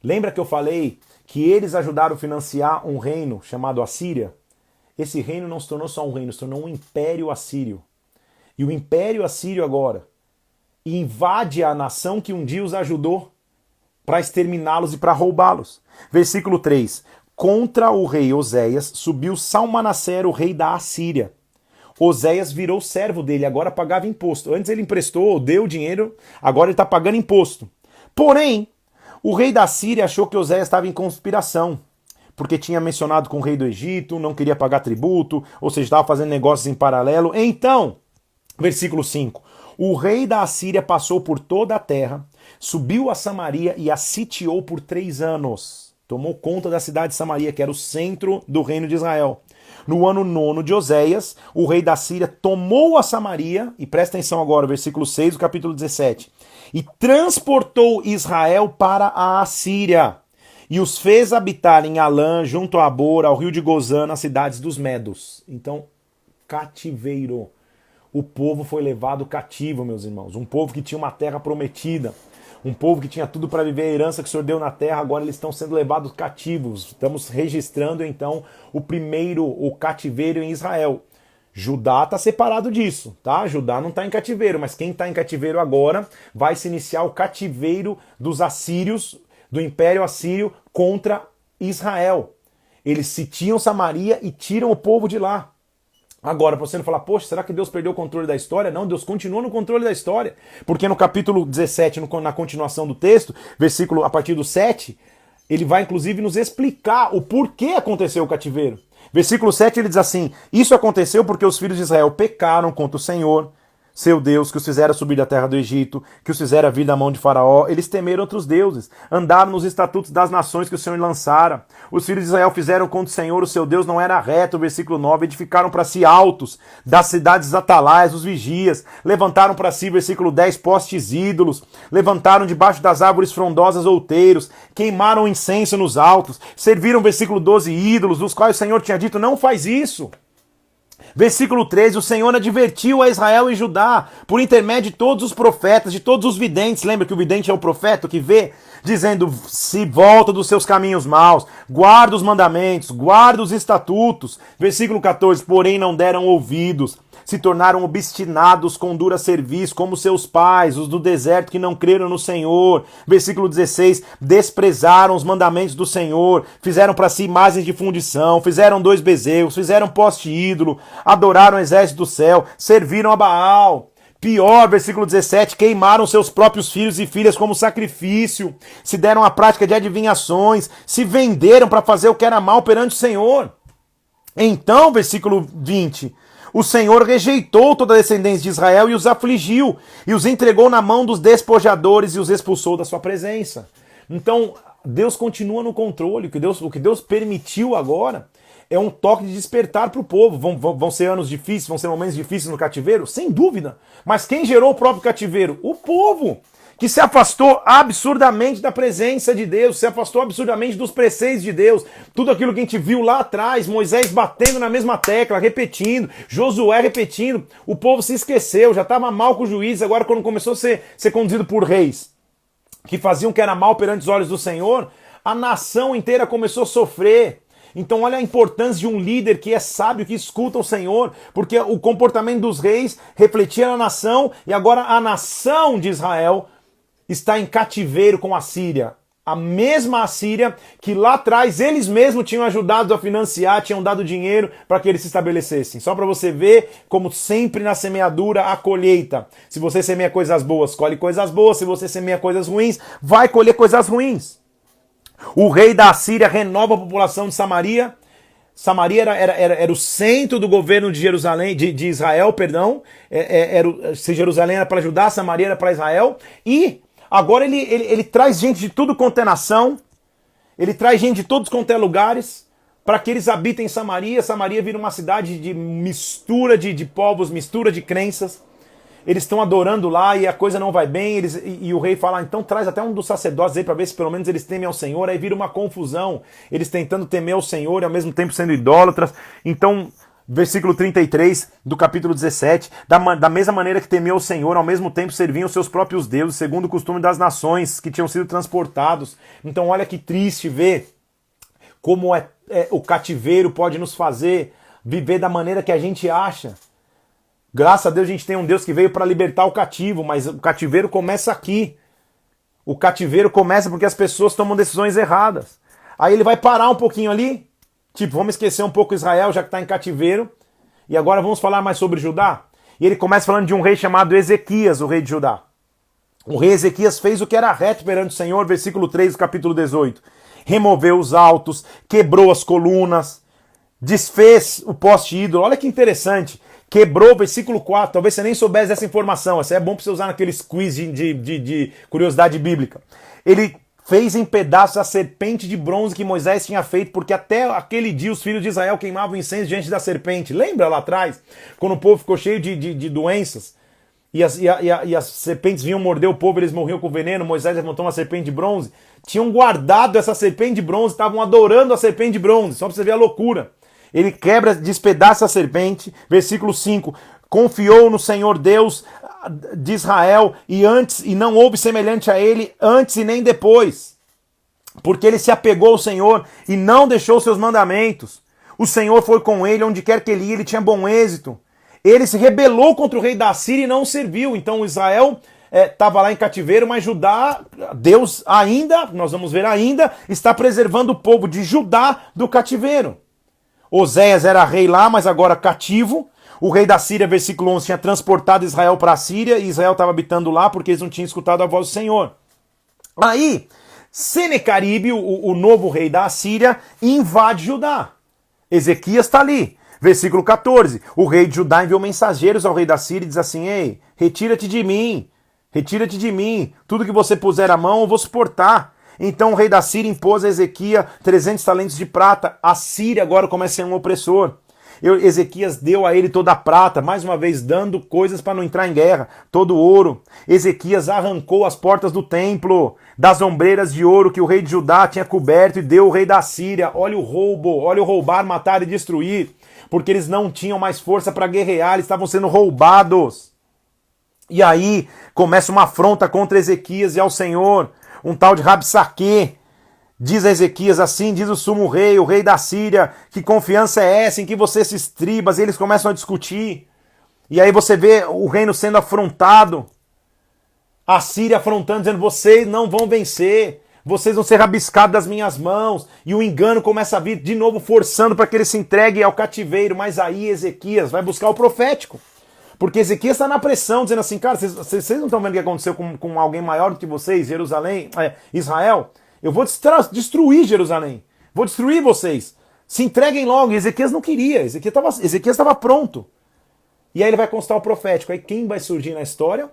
Lembra que eu falei que eles ajudaram a financiar um reino chamado Assíria? Esse reino não se tornou só um reino, se tornou um império assírio. E o império assírio agora invade a nação que um dia os ajudou para exterminá-los e para roubá-los. Versículo 3. Contra o rei Oséias subiu Salmanassero, o rei da Assíria. Oséias virou servo dele, agora pagava imposto. Antes ele emprestou, deu dinheiro, agora ele está pagando imposto. Porém, o rei da Síria achou que Oséias estava em conspiração, porque tinha mencionado com o rei do Egito, não queria pagar tributo, ou seja, estava fazendo negócios em paralelo. Então, versículo 5, o rei da Assíria passou por toda a terra, subiu a Samaria e a sitiou por 3 anos. Tomou conta da cidade de Samaria, que era o centro do reino de Israel. No ano 9 de Oséias, o rei da Síria tomou a Samaria, e presta atenção agora, versículo 6 do capítulo 17, e transportou Israel para a Assíria, e os fez habitar em Alã, junto a Abor, ao rio de Gozã, nas cidades dos Medos. Então, cativeiro. O povo foi levado cativo, meus irmãos. Um povo que tinha uma terra prometida. Um povo que tinha tudo para viver a herança que o Senhor deu na terra, agora eles estão sendo levados cativos. Estamos registrando, então, o cativeiro em Israel. Judá está separado disso, tá? Judá não está em cativeiro, mas quem está em cativeiro agora vai se iniciar o cativeiro dos assírios, do Império Assírio contra Israel. Eles sitiam Samaria e tiram o povo de lá. Agora, para você não falar, poxa, será que Deus perdeu o controle da história? Não, Deus continua no controle da história. Porque no capítulo 17, na continuação do texto, versículo a partir do 7, ele vai inclusive nos explicar o porquê aconteceu o cativeiro. Versículo 7 ele diz assim, isso aconteceu porque os filhos de Israel pecaram contra o Senhor, seu Deus, que os fizera subir da terra do Egito, que os fizera vir da mão de Faraó. Eles temeram outros deuses, andaram nos estatutos das nações que o Senhor lançara. Os filhos de Israel fizeram contra o Senhor, o seu Deus não era reto, versículo 9, edificaram para si altos, das cidades atalaias, os vigias, levantaram para si, versículo 10, postes ídolos, levantaram debaixo das árvores frondosas outeiros, queimaram incenso nos altos, serviram, versículo 12, ídolos, dos quais o Senhor tinha dito, não faz isso. Versículo 13, o Senhor advertiu a Israel e Judá, por intermédio de todos os profetas, de todos os videntes, lembra que o vidente é o profeta que vê, dizendo, se volta dos seus caminhos maus, guarda os mandamentos, guarda os estatutos. Versículo 14, porém não deram ouvidos, se tornaram obstinados com dura cerviz, como seus pais, os do deserto que não creram no Senhor. Versículo 16, desprezaram os mandamentos do Senhor, fizeram para si imagens de fundição, fizeram 2 bezerros, fizeram poste ídolo, adoraram o exército do céu, serviram a Baal. Pior, versículo 17, queimaram seus próprios filhos e filhas como sacrifício, se deram à prática de adivinhações, se venderam para fazer o que era mal perante o Senhor. Então, versículo 20, o Senhor rejeitou toda a descendência de Israel e os afligiu, e os entregou na mão dos despojadores e os expulsou da sua presença. Então, Deus continua no controle, o que Deus permitiu agora é um toque de despertar para o povo. Vão ser anos difíceis, vão ser momentos difíceis no cativeiro? Sem dúvida. Mas quem gerou o próprio cativeiro? O povo, que se afastou absurdamente da presença de Deus, se afastou absurdamente dos preceitos de Deus. Tudo aquilo que a gente viu lá atrás, Moisés batendo na mesma tecla, repetindo, Josué repetindo, o povo se esqueceu, já estava mal com os juízes, agora quando começou a ser conduzido por reis, que faziam o que era mal perante os olhos do Senhor, a nação inteira começou a sofrer. Então olha a importância de um líder que é sábio, que escuta o Senhor, porque o comportamento dos reis refletia na nação, e agora a nação de Israel está em cativeiro com a Síria. A mesma Assíria que lá atrás eles mesmos tinham ajudado a financiar, tinham dado dinheiro para que eles se estabelecessem. Só para você ver, como sempre na semeadura, a colheita. Se você semeia coisas boas, colhe coisas boas. Se você semeia coisas ruins, vai colher coisas ruins. O rei da Assíria renova a população de Samaria, Samaria era o centro do governo de Jerusalém, de Israel, perdão. Se Jerusalém era para Judá, Samaria era para Israel. E agora ele traz gente de tudo quanto é nação, ele traz gente de todos quanto é lugares, para que eles habitem em Samaria. Samaria vira uma cidade de mistura de povos, mistura de crenças. Eles estão adorando lá e a coisa não vai bem. E o rei fala, então traz até um dos sacerdotes aí para ver se pelo menos eles temem ao Senhor. Aí vira uma confusão, eles tentando temer ao Senhor e ao mesmo tempo sendo idólatras. Então, versículo 33 do capítulo 17, da mesma maneira que temeu ao Senhor, ao mesmo tempo serviam os seus próprios deuses, segundo o costume das nações que tinham sido transportados. Então olha que triste ver como o cativeiro pode nos fazer viver da maneira que a gente acha. Graças a Deus a gente tem um Deus que veio para libertar o cativo, mas o cativeiro começa aqui. O cativeiro começa porque as pessoas tomam decisões erradas. Aí ele vai parar um pouquinho ali, tipo, vamos esquecer um pouco Israel, já que está em cativeiro, e agora vamos falar mais sobre Judá. E ele começa falando de um rei chamado Ezequias, o rei de Judá. O rei Ezequias fez o que era reto perante o Senhor, versículo 3 do capítulo 18. Removeu os altos, quebrou as colunas, desfez o poste ídolo. Olha que interessante. Quebrou, versículo 4, talvez você nem soubesse dessa informação, essa é bom para você usar naqueles quiz de curiosidade bíblica. Ele fez em pedaços a serpente de bronze que Moisés tinha feito, porque até aquele dia os filhos de Israel queimavam incenso diante da serpente. Lembra lá atrás, quando o povo ficou cheio de doenças, e as serpentes vinham morder o povo, eles morriam com veneno, Moisés levantou uma serpente de bronze, tinham guardado essa serpente de bronze, estavam adorando a serpente de bronze, só para você ver a loucura. Ele quebra, despedaça a serpente, versículo 5, confiou no Senhor Deus de Israel e não houve semelhante a ele antes e nem depois, porque ele se apegou ao Senhor e não deixou seus mandamentos. O Senhor foi com ele, onde quer que ele ia, ele tinha bom êxito. Ele se rebelou contra o rei da Síria e não o serviu. Então Israel estava lá em cativeiro, mas Judá, Deus ainda, nós vamos ver ainda, está preservando o povo de Judá do cativeiro. Oséias era rei lá, mas agora cativo. O rei da Síria, versículo 11, tinha transportado Israel para a Síria e Israel estava habitando lá porque eles não tinham escutado a voz do Senhor. Aí, Senecaribe, o novo rei da Síria, invade Judá. Ezequias está ali. Versículo 14, o rei de Judá enviou mensageiros ao rei da Síria e diz assim, ei, retira-te de mim, tudo que você puser a mão eu vou suportar. Então o rei da Síria impôs a Ezequias 300 talentos de prata. A Síria agora começa a ser um opressor. Ezequias deu a ele toda a prata, mais uma vez dando coisas para não entrar em guerra, todo ouro. Ezequias arrancou as portas do templo, das ombreiras de ouro que o rei de Judá tinha coberto e deu ao rei da Síria. Olha o roubo, olha o roubar, matar e destruir, porque eles não tinham mais força para guerrear, eles estavam sendo roubados. E aí começa uma afronta contra Ezequias e ao Senhor. Um tal de Rabsaque diz a Ezequias assim, diz o sumo rei, o rei da Síria, que confiança é essa em que você se estribas? E eles começam a discutir. E aí você vê o reino sendo afrontado. A Síria afrontando, dizendo, vocês não vão vencer. Vocês vão ser rabiscados das minhas mãos. E o engano começa a vir de novo, forçando para que ele se entregue ao cativeiro. Mas aí Ezequias vai buscar o profético. Porque Ezequias está na pressão, dizendo assim, cara, vocês não estão vendo o que aconteceu com alguém maior do que vocês, Jerusalém, Israel? Eu vou destruir Jerusalém, vou destruir vocês. Se entreguem logo. E Ezequias não queria, Ezequias estava pronto. E aí ele vai constar o profético. Aí quem vai surgir na história?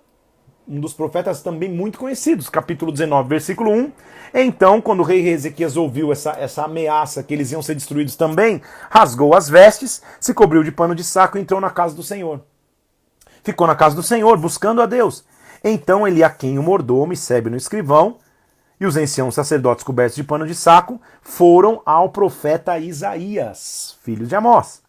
Um dos profetas também muito conhecidos, capítulo 19, versículo 1. Então, quando o rei Ezequias ouviu essa ameaça que eles iam ser destruídos também, rasgou as vestes, se cobriu de pano de saco e entrou na casa do Senhor. Ficou na casa do Senhor, buscando a Deus. Então Eliaquim, o mordomo, e Sebna, o escrivão, e os anciãos sacerdotes cobertos de pano de saco, foram ao profeta Isaías, filho de Amós.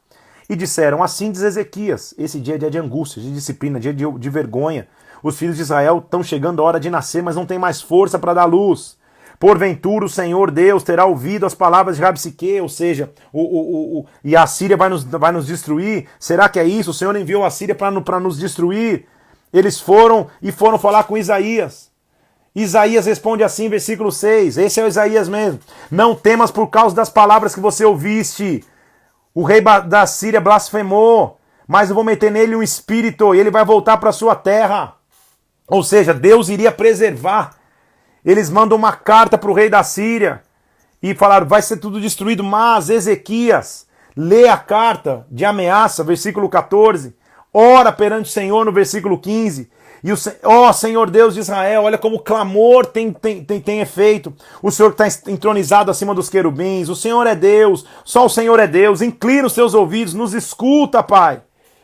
E disseram, assim diz Ezequias, esse dia é dia de angústia, de disciplina, dia de vergonha. Os filhos de Israel estão chegando a hora de nascer, mas não tem mais força para dar luz. Porventura o Senhor Deus terá ouvido as palavras de Rabsaque, ou seja, e a Síria vai nos destruir? Será que é isso? O Senhor enviou a Síria para nos destruir? Eles foram falar com Isaías. Isaías responde assim, versículo 6, esse é o Isaías mesmo. Não temas por causa das palavras que você ouviste. O rei da Síria blasfemou, mas eu vou meter nele um espírito e ele vai voltar para sua terra. Ou seja, Deus iria preservar. Eles mandam uma carta para o rei da Síria e falaram, vai ser tudo destruído, mas Ezequias, lê a carta de ameaça, versículo 14, ora perante o Senhor no versículo 15, e ó Senhor Deus de Israel, olha como o clamor tem efeito, o Senhor está entronizado acima dos querubins, o Senhor é Deus, só o Senhor é Deus, inclina os seus ouvidos, nos escuta, Pai.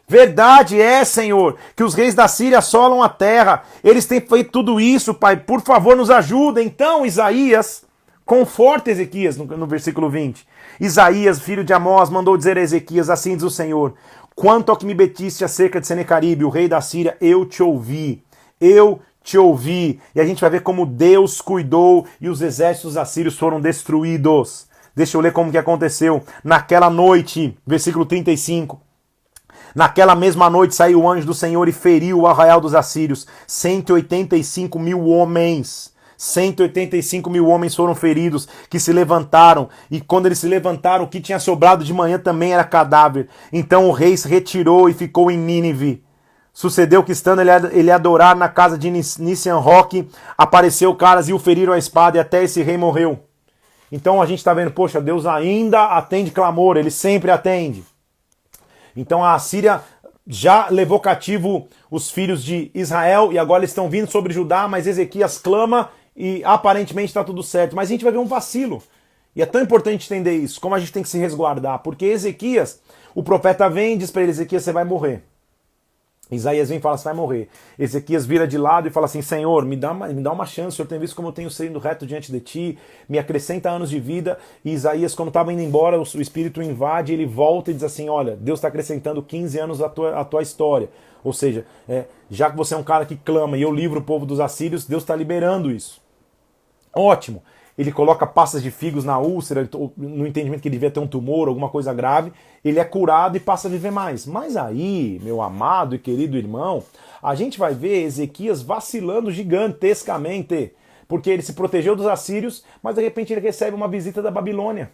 Verdade é, Senhor, que os reis da Síria assolam a terra, eles têm feito tudo isso, Pai, por favor nos ajuda. Então Isaías conforta Ezequias no versículo 20. Isaías, filho de Amós, mandou dizer a Ezequias, assim diz o Senhor, quanto ao que me betiste acerca de Senecaribe, o rei da Síria, eu te ouvi. E a gente vai ver como Deus cuidou e os exércitos assírios foram destruídos. Deixa eu ler como que aconteceu. Naquela noite, versículo 35. Naquela mesma noite saiu o anjo do Senhor e feriu o arraial dos assírios. 185 mil homens. 185 mil homens foram feridos, que se levantaram, e quando eles se levantaram, o que tinha sobrado de manhã também era cadáver. Então o rei se retirou e ficou em Nínive. Sucedeu que, estando ele a adorar na casa de Nissan-Roque, apareceu caras e o feriram a espada, e até esse rei morreu. Então a gente está vendo, poxa, Deus ainda atende clamor, ele sempre atende. Então a Assíria já levou cativo os filhos de Israel, e agora eles estão vindo sobre Judá, mas Ezequias clama, e aparentemente está tudo certo, mas a gente vai ver um vacilo. E é tão importante entender isso, como a gente tem que se resguardar, porque Ezequias, o profeta vem e diz para ele, Ezequias, você vai morrer. Isaías vem e fala, você vai morrer. Ezequias vira de lado e fala assim, Senhor, me dá uma chance, o Senhor tem visto como eu tenho sido reto diante de ti, me acrescenta anos de vida. E Isaías, quando estava indo embora, o Espírito invade, ele volta e diz assim, olha, Deus está acrescentando 15 anos à tua história. Ou seja, já que você é um cara que clama e eu livro o povo dos assírios, Deus está liberando isso. Ótimo. Ele coloca passas de figos na úlcera, no entendimento que ele devia ter um tumor, alguma coisa grave, ele é curado e passa a viver mais. Mas aí, meu amado e querido irmão, a gente vai ver Ezequias vacilando gigantescamente, porque ele se protegeu dos assírios, mas de repente ele recebe uma visita da Babilônia.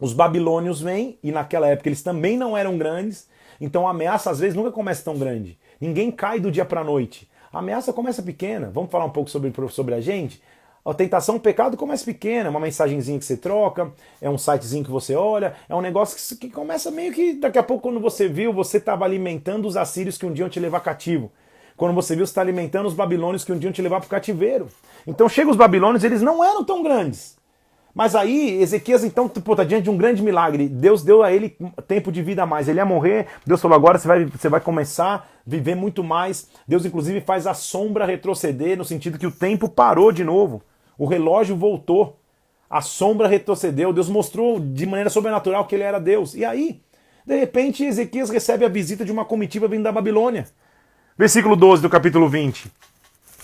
Os babilônios vêm, e naquela época eles também não eram grandes, então a ameaça às vezes nunca começa tão grande. Ninguém cai do dia para a noite. A ameaça começa pequena. Vamos falar um pouco sobre a gente? A tentação, o pecado começa pequena, é uma mensagenzinha que você troca, é um sitezinho que você olha, é um negócio que começa meio que, daqui a pouco quando você viu, você estava alimentando os assírios que um dia iam te levar cativo. Quando você viu, você está alimentando os babilônios que um dia iam te levar para o cativeiro. Então chega os babilônios, eles não eram tão grandes. Mas aí, Ezequias, então, está diante de um grande milagre. Deus deu a ele tempo de vida a mais. Ele ia morrer, Deus falou, agora você vai começar a viver muito mais. Deus, inclusive, faz a sombra retroceder, no sentido que o tempo parou de novo. O relógio voltou. A sombra retrocedeu. Deus mostrou de maneira sobrenatural que ele era Deus. E aí, de repente, Ezequias recebe a visita de uma comitiva vindo da Babilônia. Versículo 12 do capítulo 20.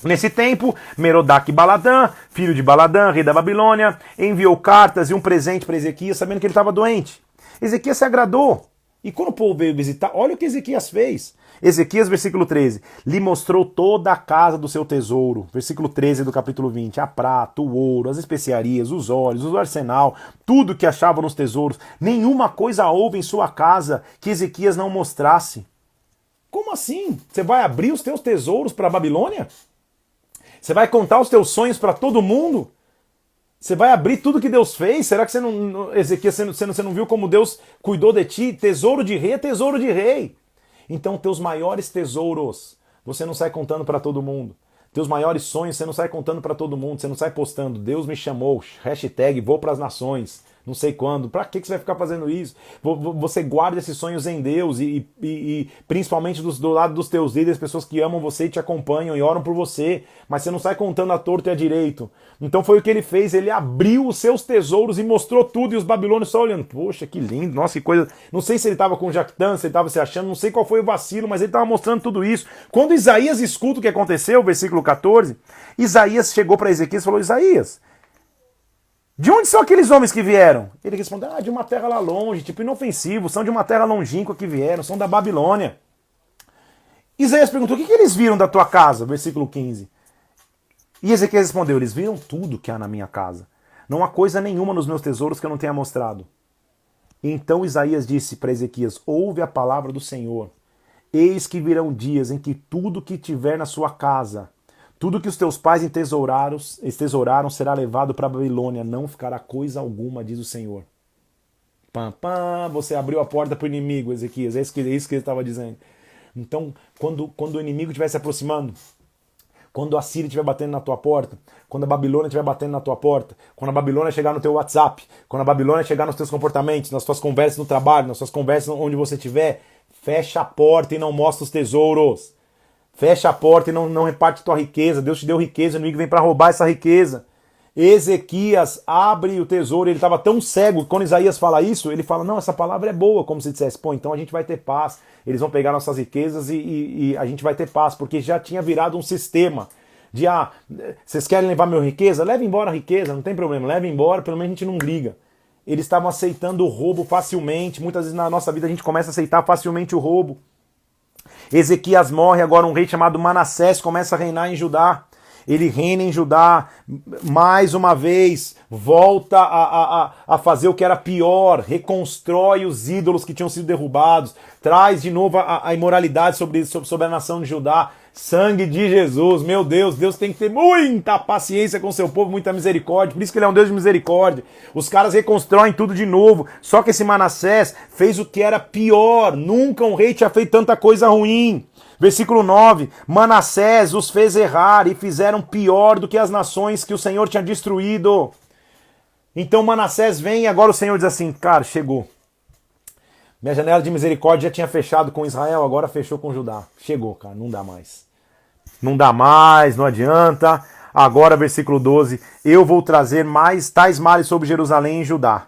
Nesse tempo, Merodach-Baladã, filho de Baladã, rei da Babilônia, enviou cartas e um presente para Ezequias, sabendo que ele estava doente. Ezequias se agradou. E quando o povo veio visitar, olha o que Ezequias fez. Ezequias, versículo 13, lhe mostrou toda a casa do seu tesouro. Versículo 13 do capítulo 20, a prata, o ouro, as especiarias, os óleos, o arsenal, tudo que achava nos tesouros. Nenhuma coisa houve em sua casa que Ezequias não mostrasse. Como assim? Você vai abrir os teus tesouros para a Babilônia? Você vai contar os teus sonhos para todo mundo? Você vai abrir tudo que Deus fez? Será que você não, Ezequias, você não viu como Deus cuidou de ti? Tesouro de rei é tesouro de rei. Então, teus maiores tesouros, você não sai contando para todo mundo. Teus maiores sonhos, você não sai contando para todo mundo. Você não sai postando, Deus me chamou, hashtag vou para as nações. Não sei quando. Pra que você vai ficar fazendo isso? Você guarda esses sonhos em Deus e principalmente do lado dos teus líderes, pessoas que amam você e te acompanham e oram por você, mas você não sai contando a torto e a direito. Então foi o que ele fez, ele abriu os seus tesouros e mostrou tudo, e os babilônios só olhando. Poxa, que lindo, nossa, que coisa. Não sei se ele estava com jactância, se ele estava se achando, não sei qual foi o vacilo, mas ele estava mostrando tudo isso. Quando Isaías escuta o que aconteceu, versículo 14, Isaías chegou para Ezequias e falou, Isaías, de onde são aqueles homens que vieram? Ele respondeu, de uma terra lá longe, tipo inofensivo, são de uma terra longínqua que vieram, são da Babilônia. Isaías perguntou, o que eles viram da tua casa? Versículo 15. E Ezequias respondeu, eles viram tudo que há na minha casa. Não há coisa nenhuma nos meus tesouros que eu não tenha mostrado. E então Isaías disse para Ezequias, ouve a palavra do Senhor. Eis que virão dias em que tudo que tiver na sua casa, tudo que os teus pais entesouraram será levado para a Babilônia, não ficará coisa alguma, diz o Senhor. pam, pam, você abriu a porta para o inimigo, Ezequias. É isso que ele estava dizendo. Então, quando o inimigo estiver se aproximando, quando a Síria estiver batendo na tua porta, quando a Babilônia estiver batendo na tua porta, quando a Babilônia chegar no teu WhatsApp, quando a Babilônia chegar nos teus comportamentos, nas tuas conversas no trabalho, nas tuas conversas onde você estiver, fecha a porta e não mostra os tesouros. Fecha a porta e não reparte tua riqueza. Deus te deu riqueza, o inimigo vem para roubar essa riqueza. Ezequias abre o tesouro, ele estava tão cego, quando Isaías fala isso, ele fala, não, essa palavra é boa, como se dissesse, pô, então a gente vai ter paz, eles vão pegar nossas riquezas e a gente vai ter paz, porque já tinha virado um sistema de, vocês querem levar minha riqueza? Leve embora a riqueza, não tem problema, leve embora, pelo menos a gente não briga. Eles estavam aceitando o roubo facilmente, muitas vezes na nossa vida a gente começa a aceitar facilmente o roubo. Ezequias morre, agora um rei chamado Manassés começa a reinar em Judá. Ele reina em Judá, mais uma vez, volta a fazer o que era pior, reconstrói os ídolos que tinham sido derrubados, traz de novo a imoralidade sobre a nação de Judá. Sangue de Jesus, meu Deus, Deus tem que ter muita paciência com o seu povo, muita misericórdia, por isso que ele é um Deus de misericórdia. Os caras reconstroem tudo de novo, só que esse Manassés fez o que era pior, nunca um rei tinha feito tanta coisa ruim. Versículo 9, Manassés os fez errar e fizeram pior do que as nações que o Senhor tinha destruído. Então Manassés vem e agora o Senhor diz assim, cara, chegou. Minha janela de misericórdia já tinha fechado com Israel, agora fechou com Judá. Chegou, cara, não dá mais. Não dá mais, não adianta. Agora, versículo 12, eu vou trazer tais males sobre Jerusalém e Judá,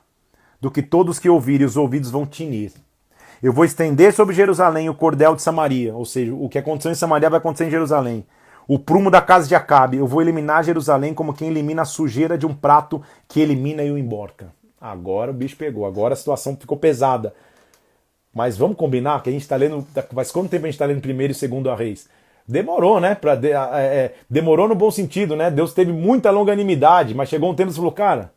do que todos que ouvirem, os ouvidos vão tinir. Eu vou estender sobre Jerusalém o cordel de Samaria, ou seja, o que aconteceu em Samaria vai acontecer em Jerusalém. O prumo da casa de Acabe, eu vou eliminar Jerusalém como quem elimina a sujeira de um prato que elimina e o emborca. Agora o bicho pegou, agora a situação ficou pesada. Mas vamos combinar que a gente está lendo, faz quanto tempo a gente está lendo primeiro e segundo a Reis? Demorou, né? Demorou no bom sentido, né? Deus teve muita longanimidade, mas chegou um tempo que você falou, cara...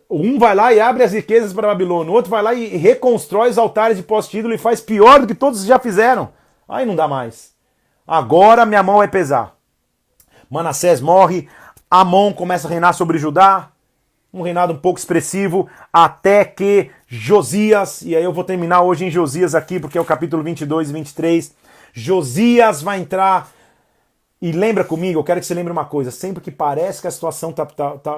Um vai lá e abre as riquezas para a Babilônia, o outro vai lá e reconstrói os altares de poste-ídolo e faz pior do que todos já fizeram. Aí não dá mais. Agora minha mão vai pesar. Manassés morre, Amon começa a reinar sobre Judá, um reinado um pouco expressivo, até que Josias, e aí eu vou terminar hoje em Josias aqui, porque é o capítulo 22 e 23, Josias vai entrar... E lembra comigo, eu quero que você lembre uma coisa, sempre que parece que a situação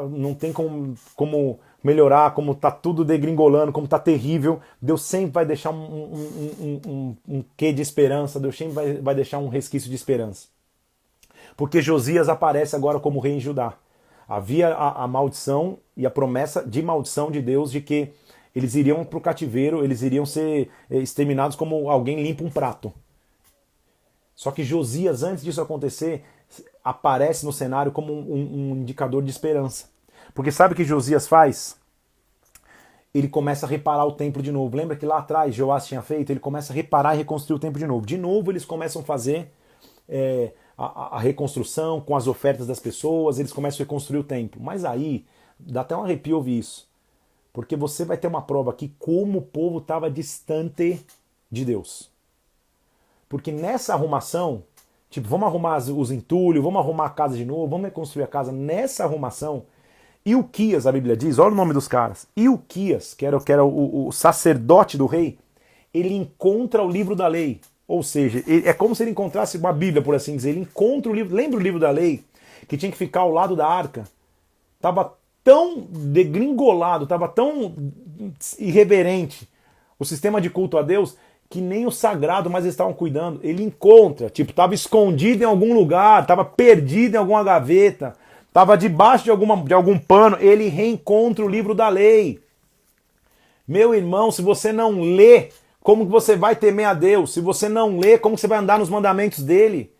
não tem como melhorar, como tá tudo degringolando, como tá terrível, Deus sempre vai deixar um quê de esperança, Deus sempre vai deixar um resquício de esperança. Porque Josias aparece agora como rei em Judá. Havia a maldição e a promessa de maldição de Deus de que eles iriam para o cativeiro, eles iriam ser exterminados como alguém limpa um prato. Só que Josias, antes disso acontecer, aparece no cenário como um indicador de esperança. Porque sabe o que Josias faz? Ele começa a reparar o templo de novo. Lembra que lá atrás Joás tinha feito? Ele começa a reparar e reconstruir o templo de novo. De novo eles começam a fazer a reconstrução com as ofertas das pessoas, eles começam a reconstruir o templo. Mas aí, dá até um arrepio ouvir isso. Porque você vai ter uma prova aqui como o povo estava distante de Deus. Porque nessa arrumação, tipo, vamos arrumar os entulhos, vamos arrumar a casa de novo, vamos reconstruir a casa. Nessa arrumação, Ilquias, a Bíblia diz, olha o nome dos caras, Ilquias, que era o sacerdote do rei, ele encontra o livro da lei. Ou seja, é como se ele encontrasse uma Bíblia, por assim dizer. Ele encontra o livro, lembra o livro da lei? Que tinha que ficar ao lado da arca. Estava tão degringolado, estava tão irreverente o sistema de culto a Deus, que nem o sagrado mais eles estavam cuidando. Ele encontra, tipo, estava escondido em algum lugar, estava perdido em alguma gaveta, estava debaixo de algum pano, ele reencontra o livro da lei. Meu irmão, se você não lê, como que você vai temer a Deus? Se você não lê, como que você vai andar nos mandamentos dele?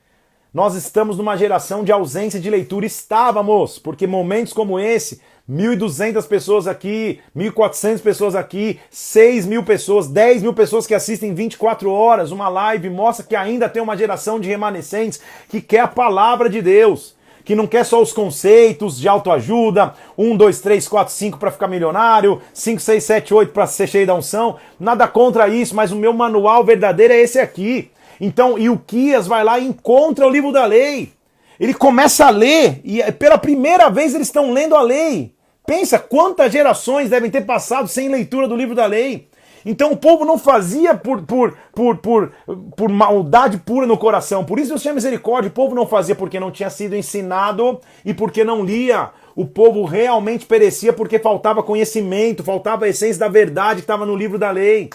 Nós estamos numa geração de ausência de leitura. Estávamos, porque momentos como esse, 1.200 pessoas aqui, 1.400 pessoas aqui, 6.000 pessoas, 10.000 pessoas que assistem 24 horas, uma live, mostra que ainda tem uma geração de remanescentes que quer a palavra de Deus, que não quer só os conceitos de autoajuda, 1, 2, 3, 4, 5 para ficar milionário, 5, 6, 7, 8 para ser cheio da unção, nada contra isso, mas o meu manual verdadeiro é esse aqui. Então Ilquias vai lá e encontra o livro da lei. Ele começa a ler, e pela primeira vez eles estão lendo a lei. Pensa quantas gerações devem ter passado sem leitura do livro da lei. Então o povo não fazia por maldade pura no coração. Por isso Deus tinha misericórdia. O povo não fazia porque não tinha sido ensinado e porque não lia. O povo realmente perecia porque faltava conhecimento, faltava a essência da verdade que estava no livro da lei.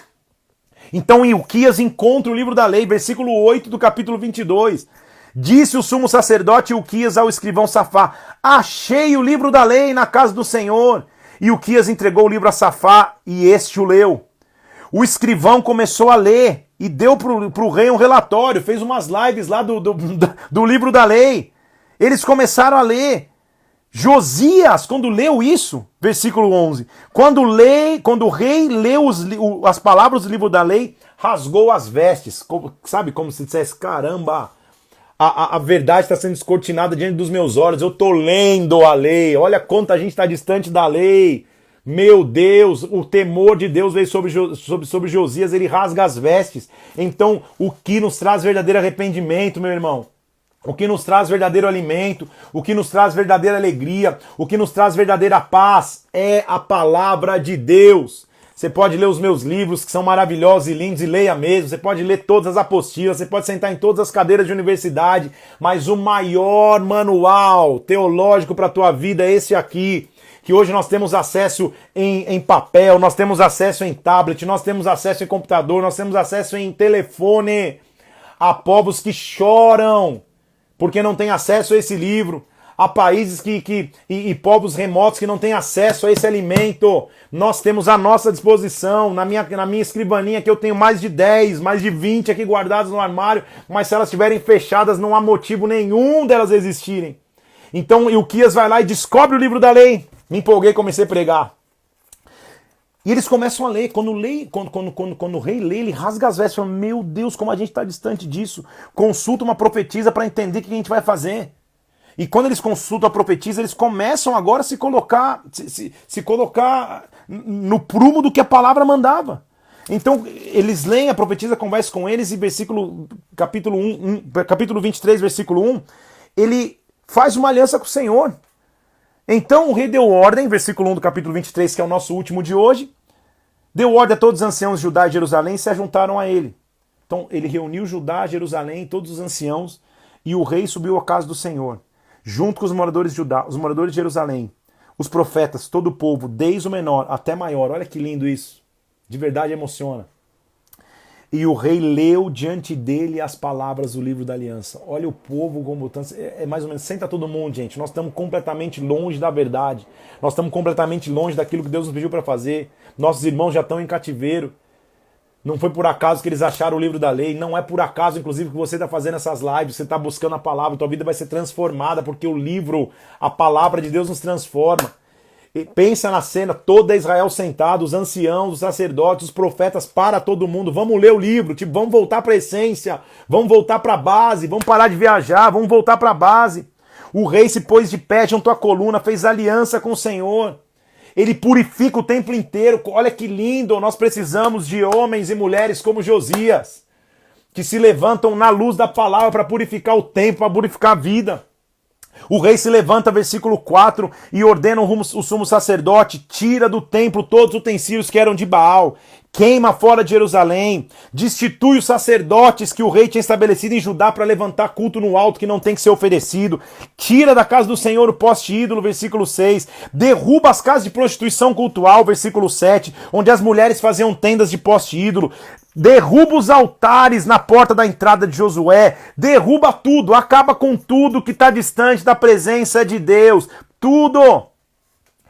Então Ilquias encontra o livro da lei, versículo 8 do capítulo 22. Disse o sumo sacerdote Ilquias ao escrivão Safá: achei o livro da lei na casa do Senhor. E Ilquias entregou o livro a Safá e este o leu. O escrivão começou a ler e deu para o rei um relatório, fez umas lives lá do livro da lei. Eles começaram a ler. Josias, quando leu isso, versículo 11, quando o rei leu as palavras do livro da lei, rasgou as vestes, sabe, como se dissesse, caramba, a verdade está sendo descortinada diante dos meus olhos, eu estou lendo a lei, olha quanto a gente está distante da lei. Meu Deus, o temor de Deus veio sobre Josias, ele rasga as vestes. Então, o que nos traz verdadeiro arrependimento, meu irmão? O que nos traz verdadeiro alimento, o que nos traz verdadeira alegria, o que nos traz verdadeira paz é a palavra de Deus. Você pode ler os meus livros, que são maravilhosos e lindos, e leia mesmo. Você pode ler todas as apostilas, você pode sentar em todas as cadeiras de universidade, mas o maior manual teológico para a tua vida é esse aqui. Que hoje nós temos acesso em papel, nós temos acesso em tablet, nós temos acesso em computador, nós temos acesso em telefone. Há povos que choram porque não têm acesso a esse livro. Há países e povos remotos que não têm acesso a esse alimento. Nós temos à nossa disposição, na minha escrivaninha, que eu tenho mais de 10, mais de 20 aqui guardadas no armário, mas se elas estiverem fechadas, não há motivo nenhum delas existirem. Então Ilquias vai lá e descobre o livro da lei. Me empolguei e comecei a pregar. E eles começam a ler. Quando o rei lê, ele rasga as vestes. Fala, meu Deus, como a gente está distante disso. Consulta uma profetisa para entender o que a gente vai fazer. E quando eles consultam a profetisa, eles começam agora a se colocar no prumo do que a palavra mandava. Então, eles leem, a profetisa conversa com eles, e capítulo 23, versículo 1, ele faz uma aliança com o Senhor. Então o rei deu ordem, versículo 1 do capítulo 23, que é o nosso último de hoje, deu ordem a todos os anciãos de Judá e Jerusalém e se ajuntaram a ele. Então ele reuniu Judá, Jerusalém, todos os anciãos, e o rei subiu à casa do Senhor, junto com os moradores de Judá, os moradores de Jerusalém, os profetas, todo o povo, desde o menor até maior. Olha que lindo isso, de verdade emociona. E o rei leu diante dele as palavras do livro da aliança. Olha o povo como tanto. É mais ou menos, senta todo mundo, gente. Nós estamos completamente longe da verdade. Nós estamos completamente longe daquilo que Deus nos pediu para fazer. Nossos irmãos já estão em cativeiro. Não foi por acaso que eles acharam o livro da lei. Não é por acaso, inclusive, que você está fazendo essas lives. Você está buscando a palavra. Tua vida vai ser transformada, porque o livro, a palavra de Deus nos transforma. Pensa na cena, toda Israel sentado, os anciãos, os sacerdotes, os profetas, para todo mundo, vamos ler o livro, vamos voltar para a essência, vamos voltar para a base, vamos parar de viajar, vamos voltar para a base. O rei se pôs de pé junto à coluna, fez aliança com o Senhor. Ele purifica o templo inteiro. Olha que lindo, nós precisamos de homens e mulheres como Josias, que se levantam na luz da palavra para purificar o templo, para purificar a vida. O rei se levanta, versículo 4, e ordena o sumo sacerdote, tira do templo todos os utensílios que eram de Baal, queima fora de Jerusalém, destitui os sacerdotes que o rei tinha estabelecido em Judá para levantar culto no alto que não tem que ser oferecido, tira da casa do Senhor o poste ídolo, versículo 6, derruba as casas de prostituição cultual, versículo 7, onde as mulheres faziam tendas de poste ídolo, derruba os altares na porta da entrada de Josué, derruba tudo, acaba com tudo que está distante da presença de Deus, tudo.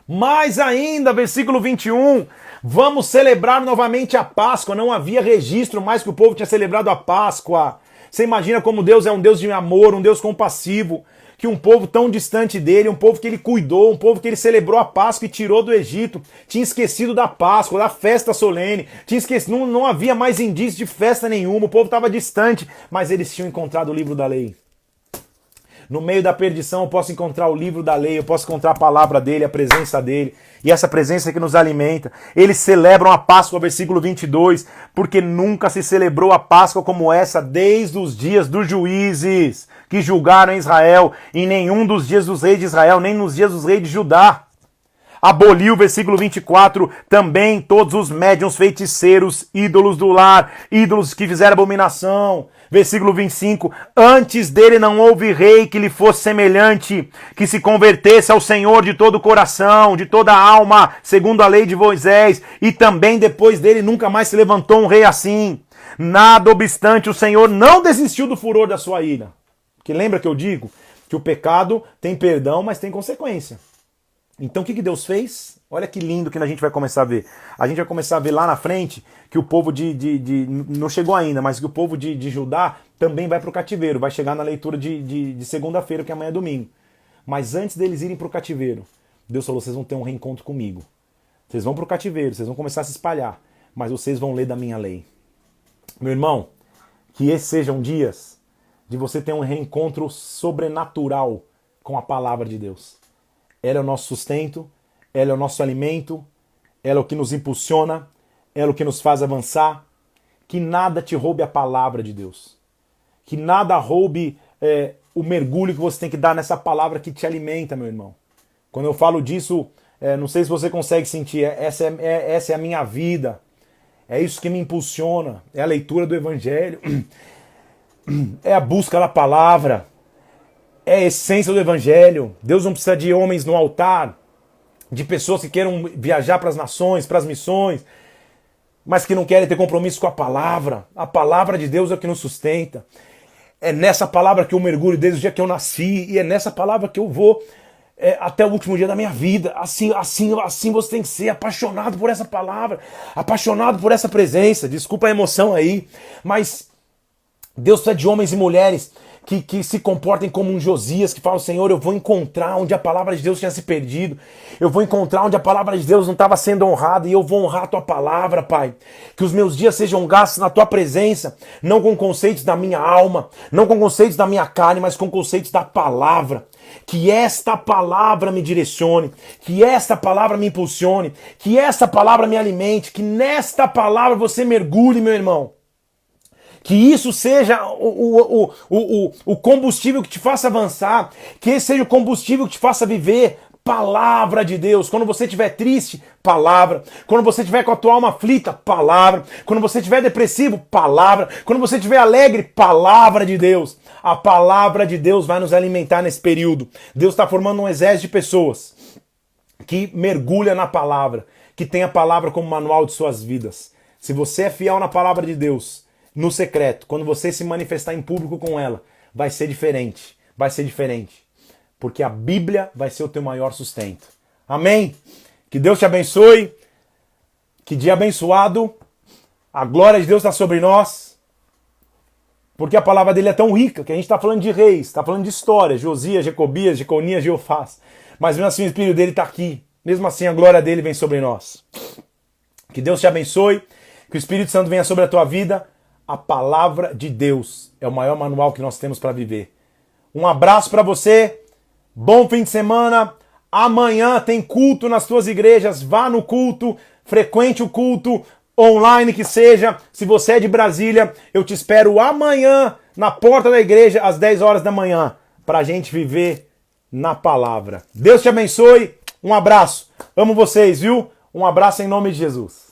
Mais ainda, versículo 21, vamos celebrar novamente a Páscoa. Não havia registro mais que o povo tinha celebrado a Páscoa. Você imagina como Deus é um Deus de amor, um Deus compassivo, que um povo tão distante dele, um povo que ele cuidou, um povo que ele celebrou a Páscoa e tirou do Egito, tinha esquecido da Páscoa, da festa solene, tinha esquecido, não havia mais indício de festa nenhuma, o povo estava distante, mas eles tinham encontrado o livro da lei. No meio da perdição eu posso encontrar o livro da lei, eu posso encontrar a palavra dele, a presença dele, e essa presença que nos alimenta. Eles celebram a Páscoa, versículo 22, porque nunca se celebrou a Páscoa como essa desde os dias dos juízes que julgaram Israel, em nenhum dos dias dos reis de Israel, nem nos dias dos reis de Judá. aboliu, versículo 24, também todos os médiuns feiticeiros, ídolos do lar, ídolos que fizeram abominação. Versículo 25, antes dele não houve rei que lhe fosse semelhante, que se convertesse ao Senhor de todo o coração, de toda a alma, segundo a lei de Moisés, e também depois dele nunca mais se levantou um rei assim. Nada obstante, o Senhor não desistiu do furor da sua ira. Porque lembra que eu digo que o pecado tem perdão, mas tem consequência. Então o que Deus fez? Olha que lindo que a gente vai começar a ver. A gente vai começar a ver lá na frente que o povo não chegou ainda, mas que o povo de Judá também vai para o cativeiro. Vai chegar na leitura de segunda-feira, que amanhã é domingo. Mas antes deles irem para o cativeiro, Deus falou, vocês vão ter um reencontro comigo. Vocês vão para o cativeiro, vocês vão começar a se espalhar, mas vocês vão ler da minha lei. Meu irmão, que esses sejam dias de você ter um reencontro sobrenatural com a palavra de Deus. Ela é o nosso sustento, ela é o nosso alimento, ela é o que nos impulsiona, ela é o que nos faz avançar. Que nada te roube a palavra de Deus. Que nada roube o mergulho que você tem que dar nessa palavra que te alimenta, meu irmão. Quando eu falo disso, não sei se você consegue sentir, essa é a minha vida. É isso que me impulsiona, é a leitura do Evangelho, é a busca da palavra. É a essência do Evangelho. Deus não precisa de homens no altar, de pessoas que queiram viajar para as nações, para as missões, mas que não querem ter compromisso com a palavra. A palavra de Deus é o que nos sustenta. É nessa palavra que eu mergulho desde o dia que eu nasci, e é nessa palavra que eu vou até o último dia da minha vida. Assim você tem que ser apaixonado por essa palavra, apaixonado por essa presença. Desculpa a emoção aí, mas Deus precisa de homens e mulheres que se comportem como um Josias, que falam, Senhor, eu vou encontrar onde a palavra de Deus tinha se perdido, eu vou encontrar onde a palavra de Deus não estava sendo honrada, e eu vou honrar a tua palavra, Pai. Que os meus dias sejam gastos na tua presença, não com conceitos da minha alma, não com conceitos da minha carne, mas com conceitos da palavra. Que esta palavra me direcione, que esta palavra me impulsione, que esta palavra me alimente, que nesta palavra você mergulhe, meu irmão. Que isso seja o combustível que te faça avançar. Que esse seja o combustível que te faça viver. Palavra de Deus. Quando você estiver triste, palavra. Quando você estiver com a tua alma aflita, palavra. Quando você estiver depressivo, palavra. Quando você estiver alegre, palavra de Deus. A palavra de Deus vai nos alimentar nesse período. Deus está formando um exército de pessoas que mergulha na palavra, que tem a palavra como manual de suas vidas. Se você é fiel na palavra de Deus, no secreto, quando você se manifestar em público com ela, vai ser diferente. Vai ser diferente. Porque a Bíblia vai ser o teu maior sustento. Amém? Que Deus te abençoe. Que dia abençoado. A glória de Deus está sobre nós. Porque a palavra dele é tão rica que a gente está falando de reis, está falando de história. Josias, Jecobias, Jeconias, Jeofás. Mas mesmo assim o Espírito dele está aqui. Mesmo assim a glória dele vem sobre nós. Que Deus te abençoe. Que o Espírito Santo venha sobre a tua vida. A palavra de Deus é o maior manual que nós temos para viver. Um abraço para você. Bom fim de semana. Amanhã tem culto nas tuas igrejas. Vá no culto. Frequente o culto. Online que seja. Se você é de Brasília, eu te espero amanhã na porta da igreja às 10 horas da manhã. Para a gente viver na palavra. Deus te abençoe. Um abraço. Amo vocês, viu? Um abraço em nome de Jesus.